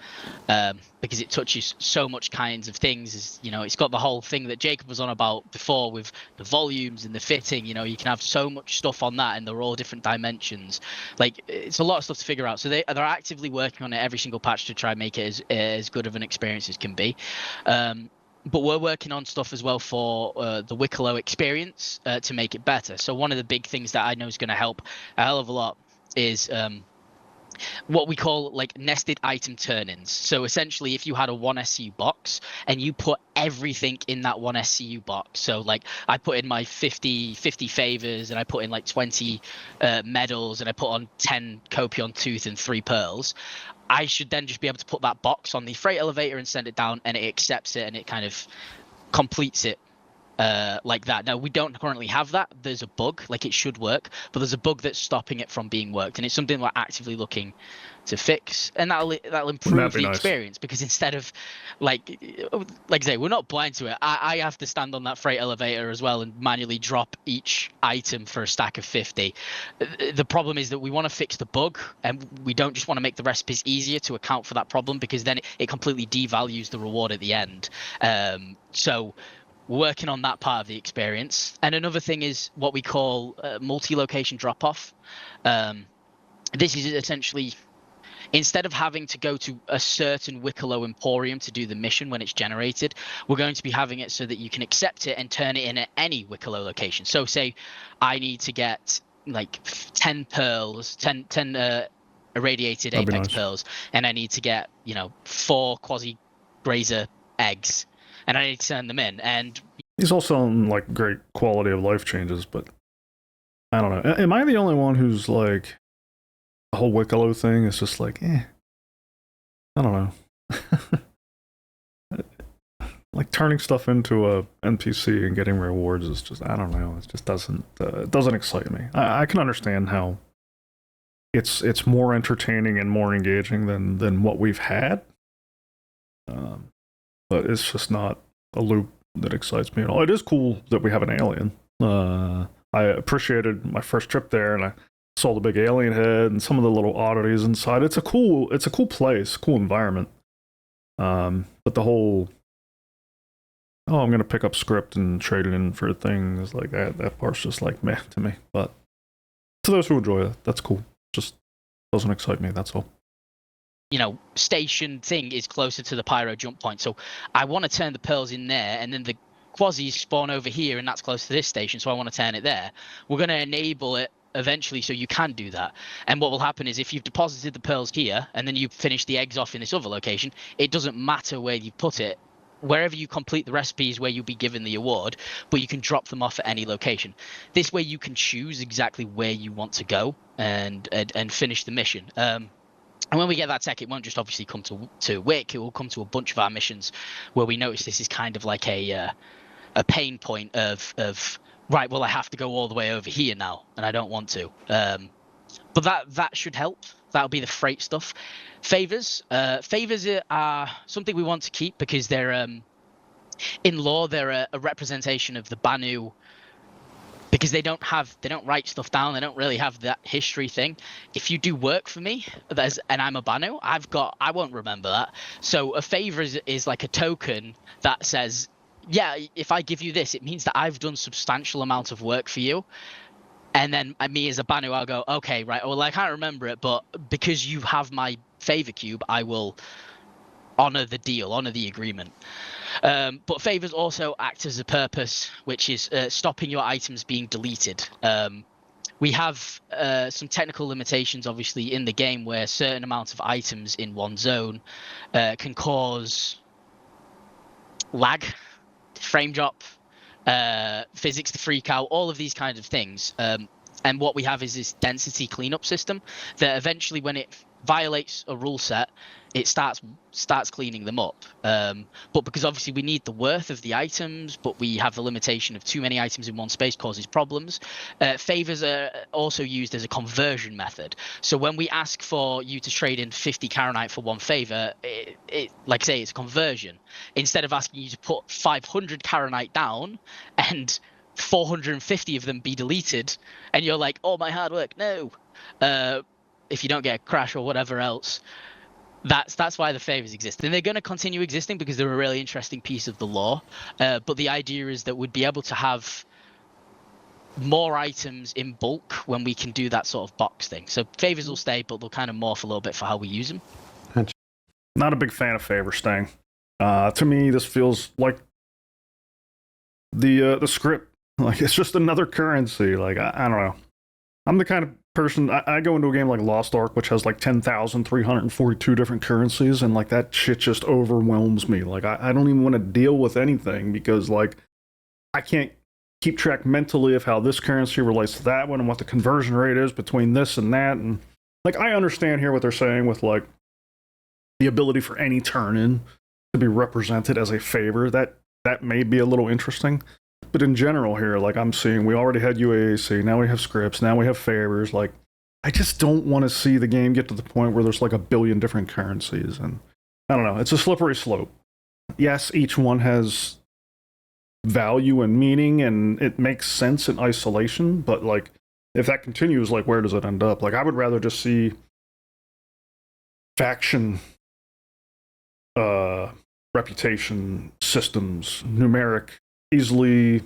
because it touches so much kinds of things. You know, it's got the whole thing that Jacob was on about before with the volumes and the fitting. You know, you can have so much stuff on that, and they're all different dimensions. Like, it's a lot of stuff to figure out. So they're actively working on it every single patch to try and make it as good of an experience as can be. But we're working on stuff as well for the Wicklow experience to make it better. So one of the big things that I know is going to help a hell of a lot is what we call like nested item turn-ins. So essentially, if you had a 1 SCU box and you put everything in that 1 SCU box, so like I put in my 50 favors and I put in like 20 medals and I put on 10 Copion Tooth and 3 pearls, I should then just be able to put that box on the freight elevator and send it down, and it accepts it and it kind of completes it like that. Now, we don't currently have that. There's a bug, like it should work, but there's a bug that's stopping it from being worked, and it's something we're actively looking to fix, and that'll improve the experience, because instead of like I say, we're not blind to it. I have to stand on that freight elevator as well and manually drop each item for a stack of 50. The problem is that we want to fix the bug, and we don't just want to make the recipes easier to account for that problem, because then it completely devalues the reward at the end. So we're working on that part of the experience. And another thing is what we call multi-location drop-off. This is essentially, instead of having to go to a certain Wicklow Emporium to do the mission when it's generated, we're going to be having it so that you can accept it and turn it in at any Wicklow location. So say I need to get like 10 pearls, 10 irradiated Apex pearls, and I need to get, 4 Quasi-Grazer eggs, and I need to send them in. And these all sound like great quality of life changes, but I don't know. Am I the only one who's like, the whole Wicklow thing is just like, I don't know. Like turning stuff into a NPC and getting rewards is just, I don't know. It just doesn't excite me. I can understand how it's more entertaining and more engaging than what we've had. But it's just not a loop that excites me at all. It is cool that we have an alien. I appreciated my first trip there, and I saw the big alien head and some of the little oddities inside. It's a cool place, cool environment. But the whole, I'm gonna pick up script and trade it in for things like that part's just like meh to me. But to those who enjoy it, that's cool. Just doesn't excite me, that's all. Station thing is closer to the pyro jump point, so I want to turn the pearls in there, and then the quasis spawn over here, and that's close to this station, so I want to turn it there. We're going to enable it eventually so you can do that. And what will happen is, if you've deposited the pearls here and then you finish the eggs off in this other location, it doesn't matter where you put it. Wherever you complete the recipe is where you'll be given the award, but you can drop them off at any location. This way you can choose exactly where you want to go and finish the mission. And when we get that tech, it won't just obviously come to Wick. It will come to a bunch of our missions where we notice this is kind of like a pain point of right, well, I have to go all the way over here now, and I don't want to. But that should help. That'll be the freight stuff. Favors are something we want to keep because they're in lore they're a representation of the Banu. Because they don't write stuff down, they don't really have that history thing. If you do work for me, and I'm a Banu, I won't remember that. So a favor is like a token that says yeah, if I give you this, it means that I've done substantial amount of work for you. And then me as a Banu, I'll go, okay, right, well, I can't remember it, but because you have my favor cube, I will honor the deal, honor the agreement. But favors also act as a purpose, which is stopping your items being deleted. We have some technical limitations, obviously, in the game where certain amounts of items in one zone can cause lag, frame drop, physics to freak out, all of these kinds of things. And what we have is this density cleanup system that eventually, when it violates a rule set, it starts cleaning them up. But because obviously we need the worth of the items, but we have the limitation of too many items in one space causes problems. Favors are also used as a conversion method. So when we ask for you to trade in 50 Karanite for one favor, it like I say, it's a conversion. Instead of asking you to put 500 Karanite down and 450 of them be deleted, and you're like, oh, my hard work, no. If you don't get a crash or whatever else, that's why the favors exist, and they're going to continue existing because they're a really interesting piece of the lore. But the idea is that we'd be able to have more items in bulk when we can do that sort of box thing. So favors will stay, but they'll kind of morph a little bit for how we use them. Not a big fan of favor staying. To me, this feels like the script. Like, it's just another currency. Like, I don't know. I'm the kind of person, I go into a game like Lost Ark, which has like 10,342 different currencies, and like that shit just overwhelms me. Like, I don't even want to deal with anything because, like, I can't keep track mentally of how this currency relates to that one and what the conversion rate is between this and that. And like, I understand here what they're saying with like the ability for any turn-in to be represented as a favor. That may be a little interesting. But in general here, like I'm seeing, we already had UAC, now we have scripts, now we have favors. Like, I just don't want to see the game get to the point where there's like a billion different currencies. And I don't know, it's a slippery slope. Yes, each one has value and meaning, and it makes sense in isolation, but like, if that continues, like, where does it end up? Like, I would rather just see faction reputation systems, numeric, easily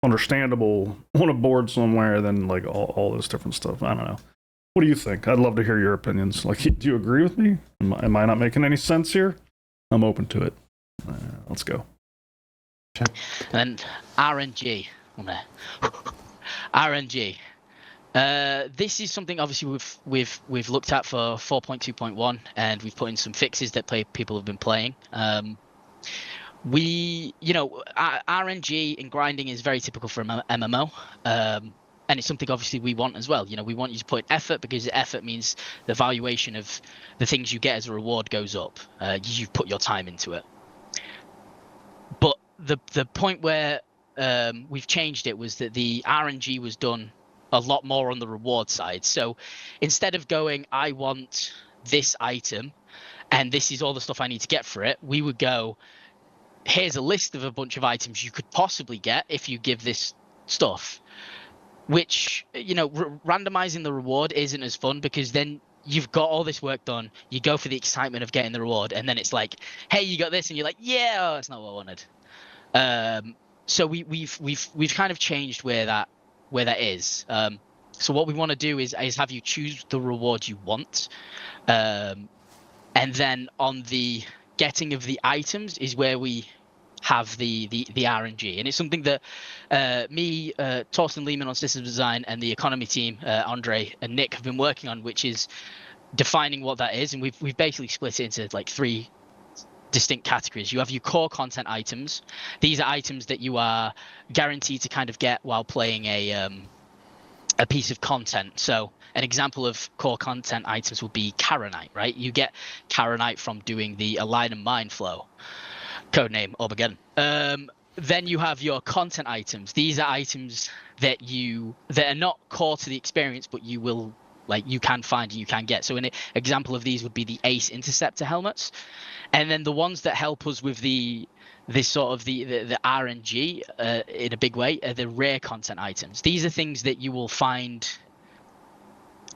understandable on a board somewhere than like all this different stuff. I don't know. What do you think? I'd love to hear your opinions. Like, do you agree with me? Am I not making any sense here? I'm open to it. Let's go. And RNG. RNG. This is something obviously we've looked at for 4.2.1, and we've put in some fixes that people have been playing. RNG and grinding is very typical for MMO, and it's something obviously we want as well. We want you to put in effort, because effort means the valuation of the things you get as a reward goes up. You've put your time into it. But the point where we've changed it was that the RNG was done a lot more on the reward side. So instead of going, I want this item, and this is all the stuff I need to get for it, we would go, here's a list of a bunch of items you could possibly get if you give this stuff, which, randomizing the reward isn't as fun, because then you've got all this work done, you go for the excitement of getting the reward, and then it's like, hey, you got this, and you're like, yeah, that's not what I wanted. So we've kind of changed where that is. So what we want to do is have you choose the reward you want, and then on the getting of the items is where we have the RNG, and it's something that me, Torsten Lehman on Systems Design, and the economy team, Andre and Nick, have been working on, which is defining what that is. And we've basically split it into like 3 distinct categories. You have your core content items. These are items that you are guaranteed to kind of get while playing a piece of content. So an example of core content items would be Karanite, right? You get Karanite from doing the Align and Mine flow, codename Armageddon. Then you have your content items. These are items that are not core to the experience, but you can find and you can get. So an example of these would be the Ace Interceptor helmets. And then the ones that help us with the RNG in a big way are the rare content items. These are things that you will find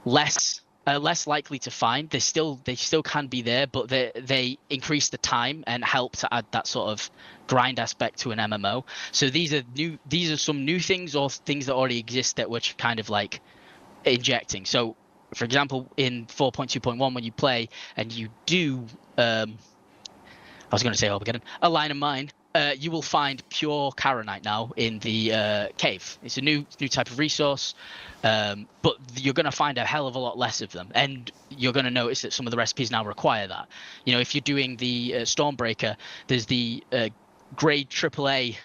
less less likely to find. They still can be there, but they increase the time and help to add that sort of grind aspect to an MMO. So these are some new things or things that already exist that we're kind of like injecting. So for example, in 4.2.1, when you play and you do I was going to say Armageddon, a line of mine, you will find pure Karanite now in the cave. It's a new type of resource, but you're going to find a hell of a lot less of them, and you're going to notice that some of the recipes now require that. You know, if you're doing the Stormbreaker, there's the grade AAA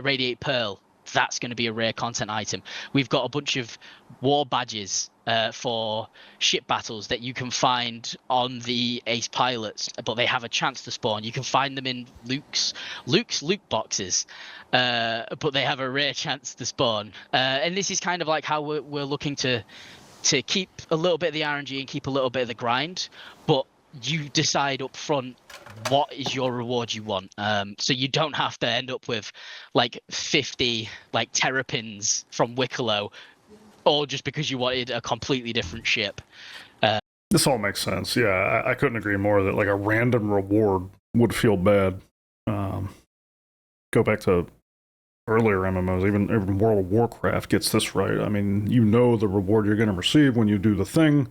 Radiate Pearl. That's going to be a rare content item. We've got a bunch of war badges for ship battles that you can find on the Ace pilots, but they have a chance to spawn. You can find them in Luke's loot boxes, but they have a rare chance to spawn. And this is kind of like how we're looking to keep a little bit of the RNG and keep a little bit of the grind, but you decide up front what is your reward you want. So you don't have to end up with like 50 like terrapins from Wicklow, all just because you wanted a completely different ship. This all makes sense. Yeah, I couldn't agree more that like a random reward would feel bad. Go back to earlier MMOs, even World of Warcraft gets this right. I mean, you know the reward you're going to receive when you do the thing.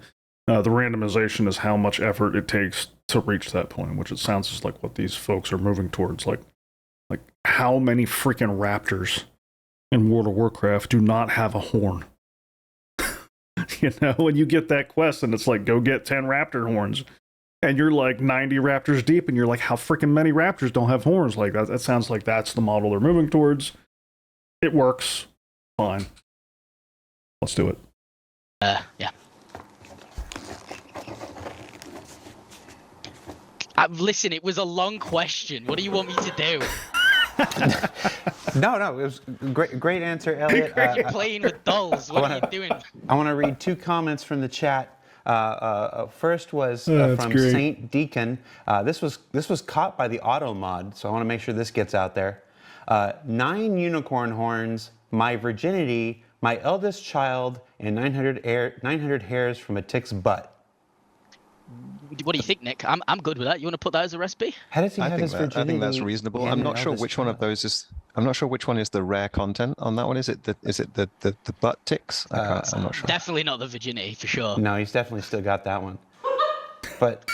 The randomization is how much effort it takes to reach that point, which it sounds just like what these folks are moving towards. Like how many freaking raptors in World of Warcraft do not have a horn? You know, when you get that quest and it's like, go get 10 raptor horns, and you're like 90 raptors deep, and you're like, how freaking many raptors don't have horns? Like that sounds like that's the model they're moving towards. It works. Fine. Let's do it. Yeah. Listen, it was a long question. What do you want me to do? No, it was great answer, Elliot. You're playing with dolls. What are you doing? I want to read 2 comments from the chat. First was from great. Saint Deacon. This was caught by the auto mod, so I want to make sure this gets out there. 9 unicorn horns, my virginity, my eldest child, and 900 hairs from a tick's butt. What do you think, Nick? I'm good with that. You want to put that as a recipe? How does he have his virginity? I think that's reasonable. I'm not sure which one of those is. I'm not sure which one is the rare content on that one. Is it the butt ticks? I'm not sure. Definitely not the virginity for sure. No, he's definitely still got that one. But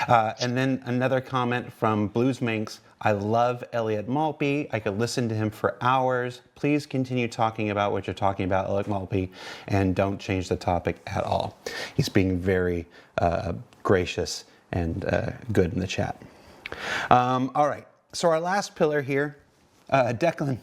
and then another comment from Blues Minx. I love Elliot Maltby. I could listen to him for hours. Please continue talking about what you're talking about, Elliot Maltby, and don't change the topic at all. He's being very gracious and good in the chat. All right, so our last pillar here, Declan,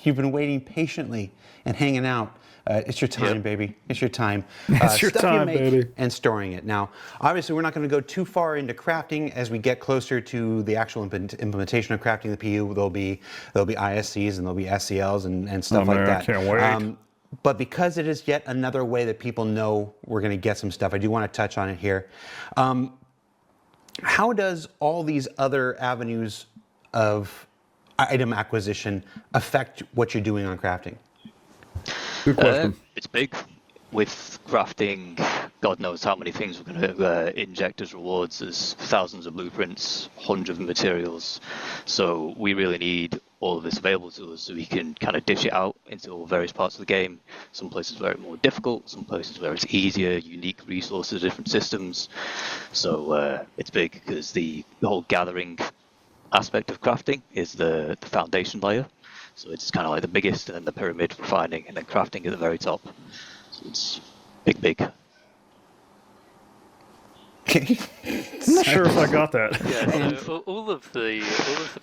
you've been waiting patiently and hanging out. It's your time, baby. It's your time. It's your stuff time, you make baby. and storing it. Now, obviously, we're not going to go too far into crafting. As we get closer to the actual implementation of crafting the PU, there'll be ISCs and there'll be SCLs and stuff like that. I can't wait. But because it is yet another way that people know we're going to get some stuff, I do want to touch on it here. How does all these other avenues of item acquisition affect what you're doing on crafting? Good question. It's big. With crafting, God knows how many things we're going to inject as rewards. There's thousands of blueprints, hundreds of materials. So we really need all of this available to us so we can kind of dish it out into all various parts of the game. Some places where it's more difficult, some places where it's easier, unique resources, different systems. So it's big because the whole gathering aspect of crafting is the foundation layer. So it's kind of like the biggest, and then the pyramid for refining, and then crafting at the very top. So it's big. I'm not sure if I got that. Yeah, so all of the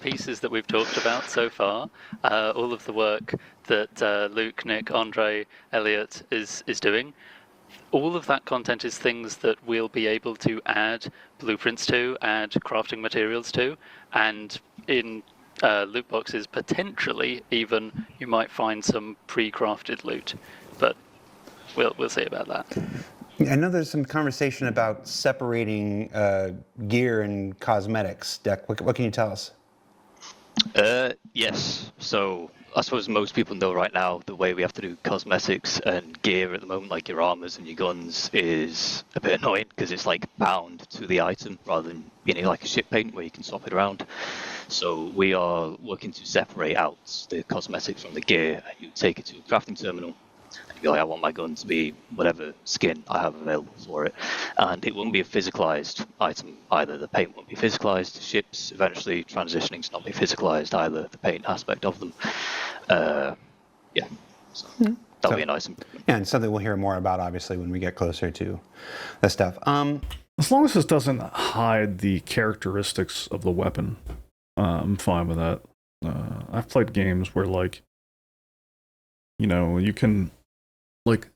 pieces that we've talked about so far, all of the work that Luke, Nick, Andre, Elliot is doing, all of that content is things that we'll be able to add blueprints to, add crafting materials to, and in loot boxes, potentially even you might find some pre-crafted loot, but we'll see about that. I know there's some conversation about separating gear and cosmetics. Deck, what can you tell us? Yes. So I suppose most people know right now the way we have to do cosmetics and gear at the moment, like your armors and your guns, is a bit annoying because it's like bound to the item rather than like a ship paint where you can swap it around. So we are looking to separate out the cosmetics from the gear, and you take it to a crafting terminal. And be like, I want my gun to be whatever skin I have available for it. And it won't be a physicalized item either. The paint won't be physicalized. Ships eventually transitioning to not be physicalized either, the paint aspect of them. Yeah, so that'll be a nice improvement. Yeah, and something we'll hear more about, obviously, when we get closer to the stuff. As long as this doesn't hide the characteristics of the weapon, I'm fine with that. I've played games where, like, you can, like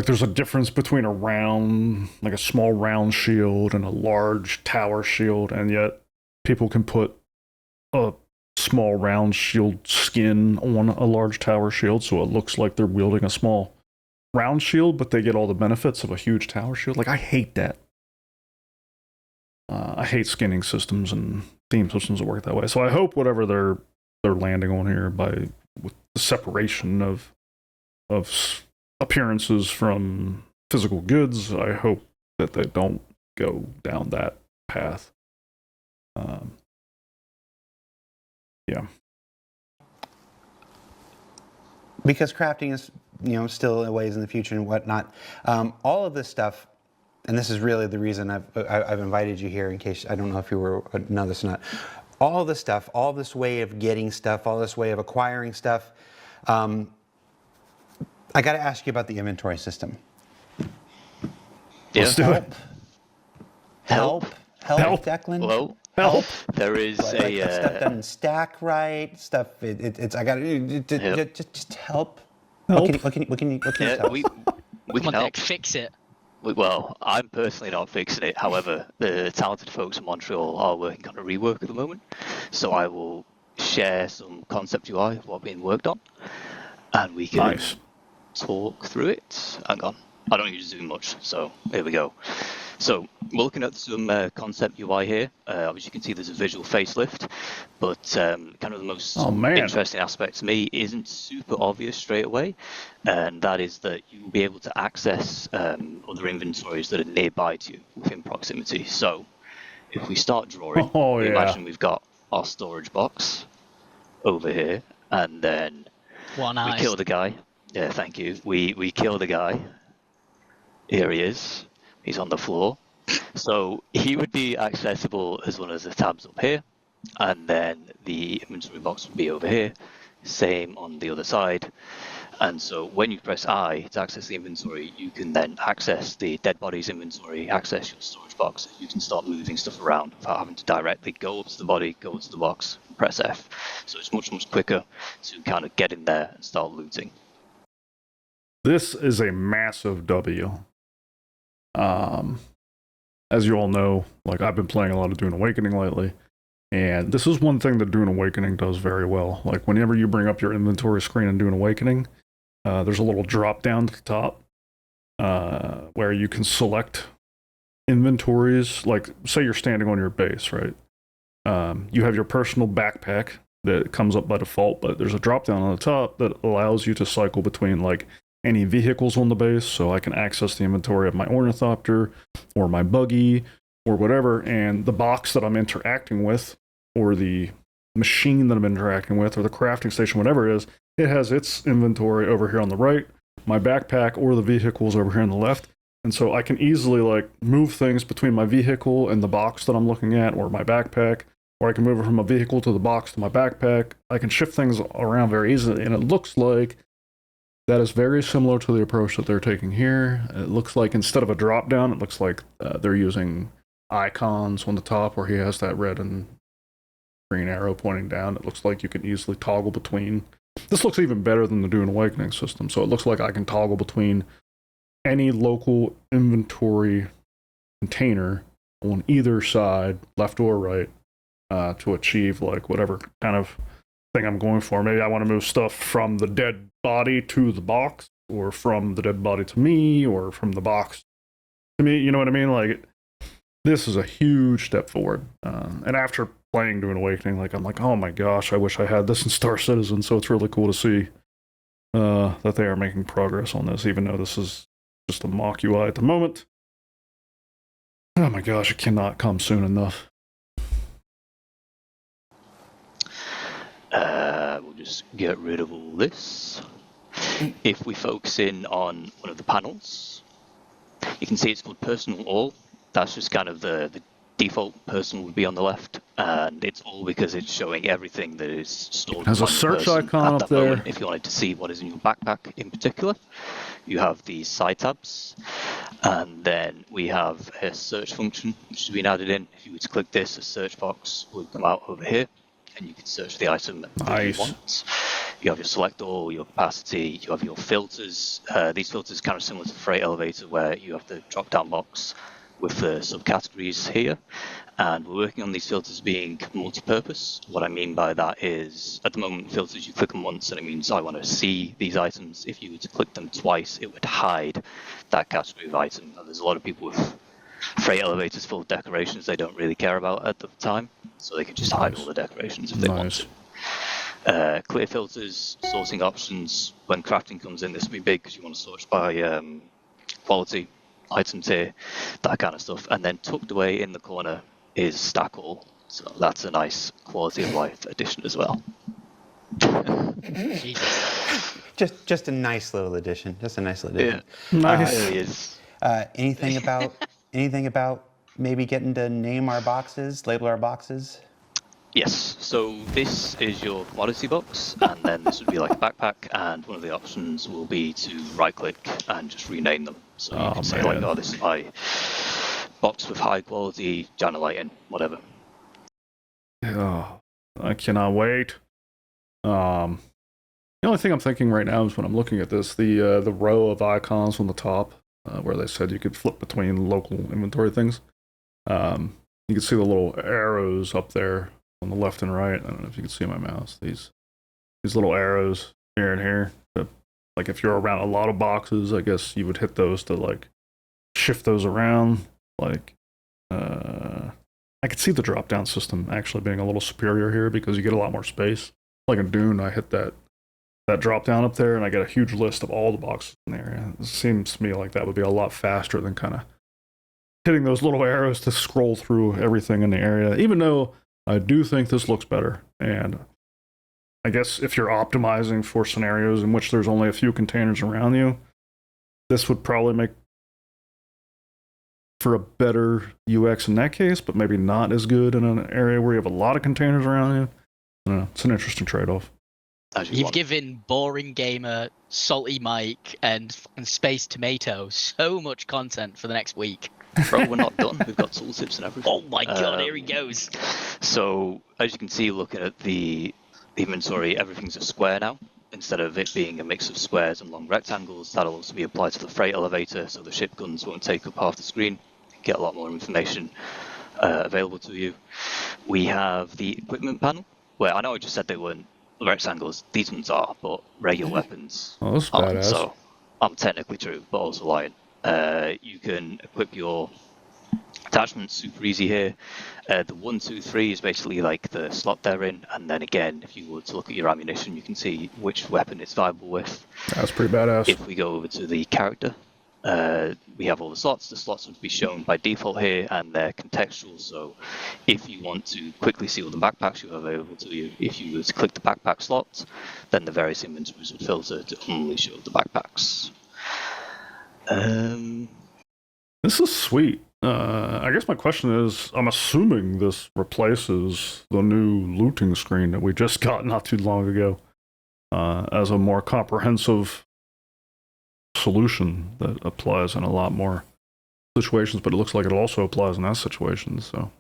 there's a difference between a round, like a small round shield and a large tower shield, and yet people can put a small round shield skin on a large tower shield, so it looks like they're wielding a small round shield, but they get all the benefits of a huge tower shield. Like, I hate that. I hate skinning systems and theme systems that work that way. So I hope whatever they're landing on here with the separation of appearances from physical goods, I hope that they don't go down that path. Yeah. Because crafting is, still a ways in the future and whatnot. All of this stuff, and this is really the reason I've invited you here, in case I don't know if you know this or not. All this stuff, all this way of getting stuff, all this way of acquiring stuff. I got to ask you about the inventory system. Let's do it. Help, Declan. Well, help. There is Stuff doesn't stack right. Stuff. It's. I got to just help. Help. What can you tell we us? can help. Fix it. Well, I'm personally not fixing it. However, the talented folks in Montreal are working on a rework at the moment, so I will share some concept UI of what being worked on, and we can talk through it. Hang on, I don't use Zoom much, so here we go. So we're looking at some concept UI here. Obviously, you can see there's a visual facelift, but kind of the most interesting aspect to me isn't super obvious straight away, and that is that you'll be able to access other inventories that are nearby to you within proximity. So if we start drawing, imagine we've got our storage box over here, and then we kill the guy. Yeah, thank you. We kill the guy. Here he is. He's on the floor. So he would be accessible as one of the tabs up here, and then the inventory box would be over here. Same on the other side. And so when you press I to access the inventory, you can then access the dead bodies inventory, access your storage box. You can start moving stuff around without having to directly go up to the body, go up to the box, press F. So it's much, much quicker to kind of get in there and start looting. This is a massive W. As you all know, like, I've been playing a lot of Dune Awakening lately, and this is one thing that Dune Awakening does very well. Like, whenever you bring up your inventory screen in Dune Awakening, there's a little drop down to the top where you can select inventories. Like, say you're standing on your base, right? You have your personal backpack that comes up by default, but there's a drop down on the top that allows you to cycle between, like, any vehicles on the base, so I can access the inventory of my ornithopter or my buggy or whatever, and the box that I'm interacting with, or the machine that I'm interacting with, or the crafting station, whatever it is, it has its inventory over here on the right, my backpack or the vehicles over here on the left, and so I can easily, like, move things between my vehicle and the box that I'm looking at, or my backpack, or I can move it from a vehicle to the box to my backpack. I can shift things around very easily, and it looks like that is very similar to the approach that they're taking here. It looks like instead of a drop down, it looks like they're using icons on the top where he has that red and green arrow pointing down. It looks like you can easily toggle between. This looks even better than the Dune Awakening system. So it looks like I can toggle between any local inventory container on either side, left or right, to achieve, like, whatever kind of thing I'm going for. Maybe I want to move stuff from the dead body to the box, or from the dead body to me, or from the box to me. You know what I mean? Like, this is a huge step forward. And after playing Dune Awakening, like I'm like, oh my gosh, I wish I had this in Star Citizen. So it's really cool to see that they are making progress on this, even though this is just a mock UI at the moment. Oh my gosh, it cannot come soon enough. We'll just get rid of all this. If we focus in on one of the panels, you can see it's called Personal All. That's just kind of the default personal would be on the left, and it's all because it's showing everything that is stored. There's a search icon at up that there. moment. If you wanted to see what is in your backpack in particular, you have these side tabs, and then we have a search function which has been added in. If you were to click this, a search box would come out over here, and you can search the item that you want. You have your select all, your opacity, you have your filters. These filters are kind of similar to Freight Elevator, where you have the drop-down box with the subcategories here. And we're working on these filters being multi-purpose. What I mean by that is, at the moment, filters, you click them once, and it means I want to see these items. If you were to click them twice, it would hide that category of item. Now, there's a lot of people with Freight Elevators full of decorations they don't really care about at the time, so they can just hide all the decorations if they want to. Clear filters, sourcing options. When crafting comes in, this will be big because you want to sort by quality, items here, that kind of stuff. And then tucked away in the corner is stack all. So that's a nice quality of life addition as well. Just a nice little addition. Just a nice little addition. Yeah, Nice. it really is. Anything about maybe getting to name our boxes, label our boxes? Yes, so this is your commodity box, and then this would be like a backpack, and one of the options will be to right-click and just rename them. So you can say like, oh, this is my box with high quality Jana lighting, whatever. Oh, I cannot wait. The only thing I'm thinking right now is when I'm looking at this, the row of icons on the top, where they said you could flip between local inventory things. You can see the little arrows up there on the left and right. I don't know if you can see my mouse. These little arrows here and here. Like if you're around a lot of boxes, I guess you would hit those to like shift those around. Like I could see the drop down system actually being a little superior here because you get a lot more space. Like in Dune, I hit that drop down up there and I get a huge list of all the boxes in the area. It seems to me like that would be a lot faster than kind of hitting those little arrows to scroll through everything in the area, even though I do think this looks better. And I guess if you're optimizing for scenarios in which there's only a few containers around you, this would probably make for a better UX in that case, but maybe not as good in an area where you have a lot of containers around you. I don't know. It's an interesting trade-off. You've given Boring Gamer, Salty Mike, and Space Tomato so much content for the next week. Bro, we're not done. We've got tooltips and everything. Oh my god, here he goes. So, as you can see, looking at the inventory, everything's a square now. Instead of it being a mix of squares and long rectangles, that'll also be applied to the freight elevator, so the ship guns won't take up half the screen. Get a lot more information available to you. We have the equipment panel, where I know I just said they weren't rectangles. These ones are, but regular weapons that's aren't. badass. So I'm technically true, but also lying. You can equip your attachments super easy here. The 1, 2, 3 is basically like the slot they're in, and then again, if you were to look at your ammunition, you can see which weapon it's viable with. That's pretty badass. If we go over to the character, we have all the slots. The slots would be shown by default here, and they're contextual. So if you want to quickly see all the backpacks you have available to you, if you were to click the backpack slot, then the various inventories would filter to only show the backpacks. This is sweet. I guess my question is, I'm assuming this replaces the new looting screen that we just got not too long ago as a more comprehensive solution that applies in a lot more situations, but it looks like it also applies in that situation. So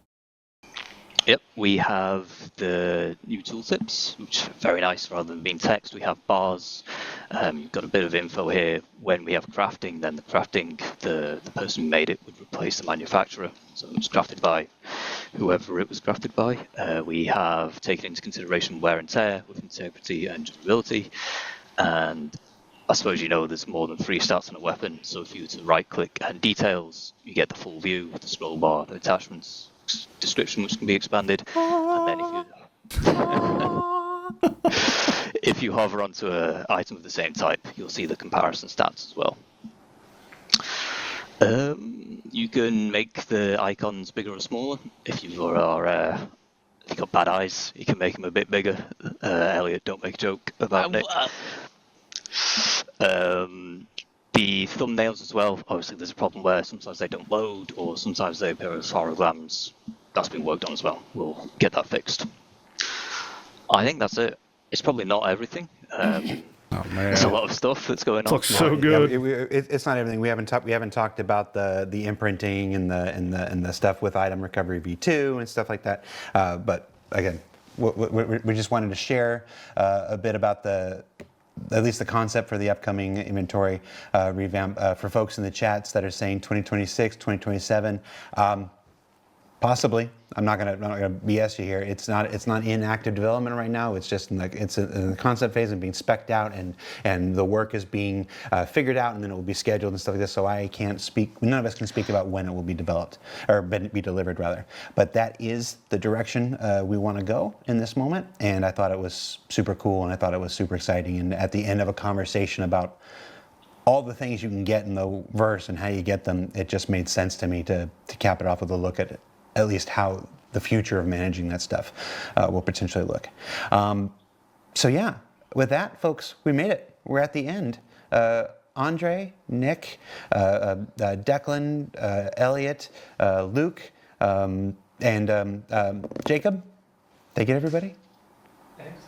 Yep, we have the new tooltips, which are very nice. Rather than being text, we have bars. You've got a bit of info here. When we have crafting, then the crafting, the person who made it would replace the manufacturer. So it's crafted by whoever it was crafted by. We have taken into consideration wear and tear with integrity and durability. And I suppose you know there's more than 3 stats on a weapon. So if you were to right click and details, you get the full view with the scroll bar, the attachments, description which can be expanded, and then if you hover onto an item of the same type, you'll see the comparison stats as well. You can make the icons bigger or smaller. If you've got bad eyes, you can make them a bit bigger. Elliot, don't make a joke about Nick. The thumbnails as well, obviously there's a problem where sometimes they don't load or sometimes they appear as holograms. That's been worked on as well. We'll get that fixed. I think that's it. It's probably not everything. Oh man, there's a lot of stuff that's going on. It looks so good. It's not everything. We haven't talked about the imprinting and the stuff with item recovery v2 and stuff like that. But again, we just wanted to share a bit about at least the concept for the upcoming inventory revamp for folks in the chats that are saying 2026, 2027. Possibly. I'm not gonna BS you here. It's not in active development right now. It's just in the concept phase and being spec'd out, and the work is being figured out, and then it will be scheduled and stuff like this. So I can't speak. None of us can speak about when it will be developed or be delivered rather. But that is the direction we want to go in this moment. And I thought it was super cool, and I thought it was super exciting. And at the end of a conversation about all the things you can get in the verse and how you get them, it just made sense to me to cap it off with a look at least how the future of managing that stuff will potentially look. So yeah, with that, folks, we made it. We're at the end. Andre, Nick, Declan, Elliot, Luke, and Jacob. Thank you, everybody.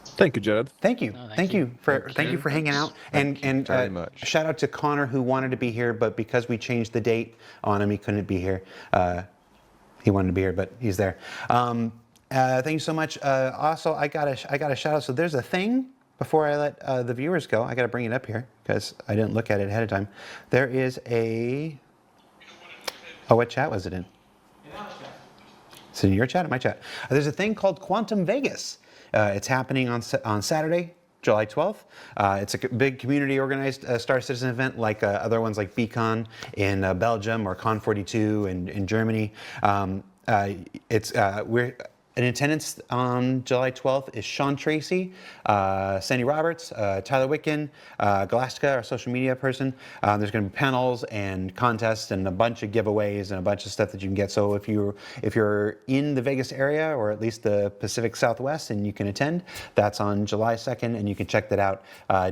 Thank you, Jared. Thank you. Thank you for hanging out. And very much. Shout out to Connor, who wanted to be here, but because we changed the date on him, he couldn't be here. He wanted to be here, but he's there. Thank you so much. Also, I got a shout out. So there's a thing before I let the viewers go. I got to bring it up here because I didn't look at it ahead of time. There is a. Oh, what chat was it in? It's in your chat or my chat? There's a thing called Quantum Vegas. It's happening on Saturday, July 12th. It's a big community-organized Star Citizen event like other ones like Beacon in Belgium or Con42 in Germany. We're in attendance on July 12th is Sean Tracy, Sandy Roberts, Tyler Witkin, Galastica, our social media person. There's going to be panels and contests and a bunch of giveaways and a bunch of stuff that you can get. So if you're in the Vegas area or at least the Pacific Southwest and you can attend, that's on July 2nd, and you can check that out.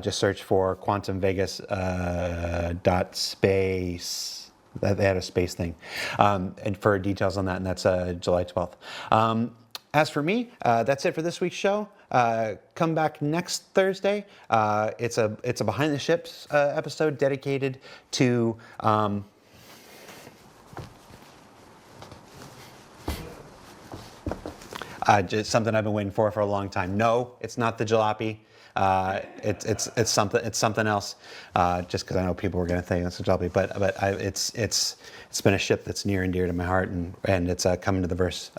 Just search for quantumvegas.space. They had a space thing, and for details on that, and that's July 12th. As for me, that's it for this week's show. Come back next Thursday. It's a behind the ships episode dedicated to just something I've been waiting for a long time. No, it's not the jalopy. It's something else. Just because I know people were going to think it's a jalopy, but it's been a ship that's near and dear to my heart, and it's coming to the verse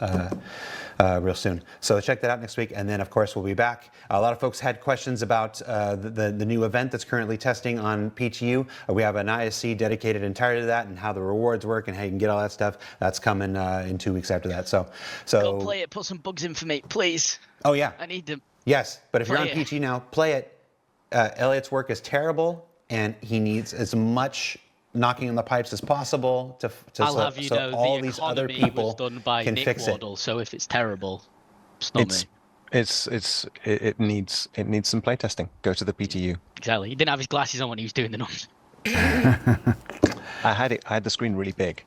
real soon. So check that out next week, and then of course we'll be back. A lot of folks had questions about the new event that's currently testing on PTU. We have an ISC dedicated entirely to that and how the rewards work and how you can get all that stuff. That's coming in 2 weeks after that. So go play it. Put some bugs in for me, please. Oh yeah, I need them. Yes, but if you're on Play it. PT now, play it. Elliot's work is terrible, and he needs as much knocking on the pipes as possible I'll have you know all the these other economy people was done by can Nick fix Wardle, so if it's terrible, it's not me. It needs some playtesting. Go to the PTU. Exactly. He didn't have his glasses on when he was doing the numbers. I had the screen really big.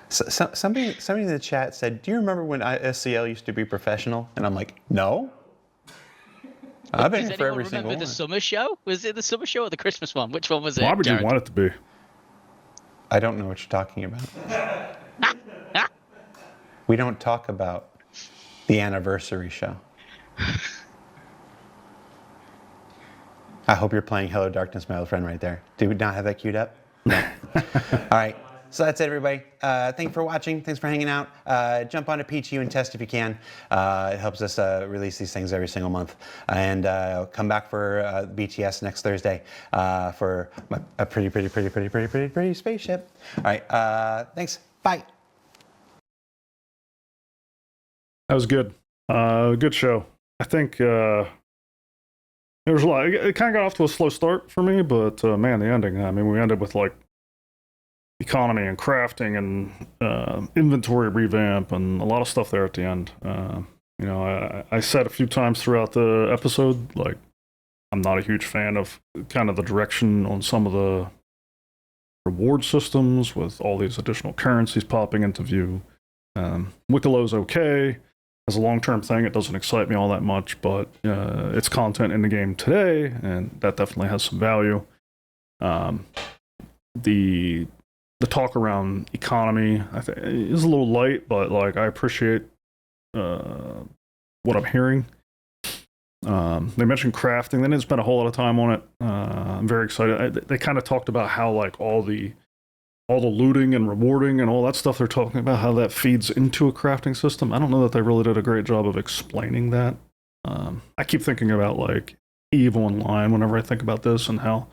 So, somebody in the chat said, "Do you remember when SCL used to be professional?" And I'm like, "No." I've been here for every single one. Remember the summer show? Was it the summer show or the Christmas one? Which one was it? Why would you Jared? want it to be? I don't know what you're talking about. We don't talk about the anniversary show. I hope you're playing Hello Darkness, My Old Friend right there. Do we not have that queued up? No. All right. So that's it, everybody. Thanks for watching. Thanks for hanging out. Jump onto PTU and test if you can. It helps us release these things every single month. And come back for BTS next Thursday for a pretty spaceship. All right. Thanks. Bye. That was good. Good show. I think there was a lot. It kind of got off to a slow start for me, but man, the ending. I mean, we ended with like economy and crafting and inventory revamp and a lot of stuff there at the end. You know, I said a few times throughout the episode, like, I'm not a huge fan of kind of the direction on some of the reward systems with all these additional currencies popping into view. Wickelow's okay. As a long-term thing, it doesn't excite me all that much, but it's content in the game today, and that definitely has some value. The talk around economy, I think, is a little light, but like I appreciate what I'm hearing. They mentioned crafting. They didn't spend a whole lot of time on it. I'm very excited. They kind of talked about how like all the looting and rewarding and all that stuff they're talking about, how that feeds into a crafting system. I don't know that they really did a great job of explaining that. I keep thinking about like EVE Online whenever I think about this, and how,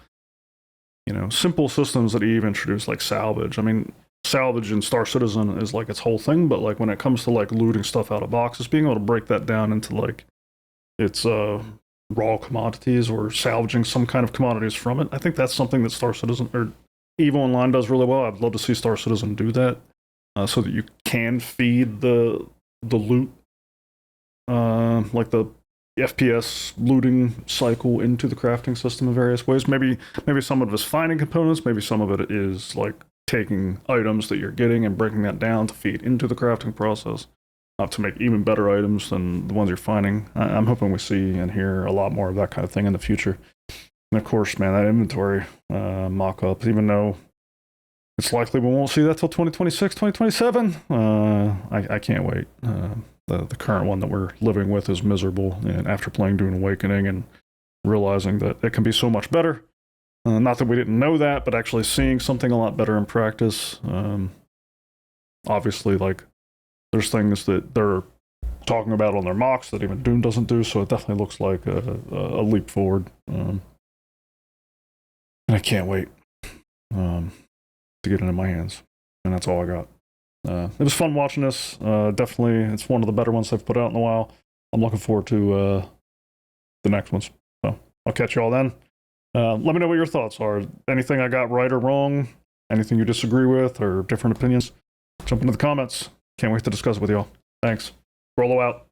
you know, simple systems that EVE introduced, like salvage. I mean, salvage in Star Citizen is like its whole thing, but like when it comes to like looting stuff out of boxes, being able to break that down into like its raw commodities or salvaging some kind of commodities from it, I think that's something that Star Citizen or EVE Online does really well. I'd love to see Star Citizen do that, so that you can feed the loot, like the FPS looting cycle, into the crafting system in various ways. Maybe some of it is finding components. Maybe some of it is like taking items that you're getting and breaking that down to feed into the crafting process, to make even better items than the ones you're finding. I'm hoping we see and hear a lot more of that kind of thing in the future. And of course, man, that inventory mock-up, even though it's likely we won't see that till 2026, 2027, I can't wait. The current one that we're living with is miserable, and after playing Dune Awakening and realizing that it can be so much better, not that we didn't know that, but actually seeing something a lot better in practice. Obviously, like, there's things that they're talking about on their mocks that even Dune doesn't do, so it definitely looks like a leap forward. And I can't wait to get it in my hands. And that's all I got. It was fun watching this. Definitely, it's one of the better ones they've put out in a while. I'm looking forward to the next ones. So I'll catch you all then. Let me know what your thoughts are. Anything I got right or wrong? Anything you disagree with or different opinions? Jump into the comments. Can't wait to discuss it with y'all. Thanks. Grolo out.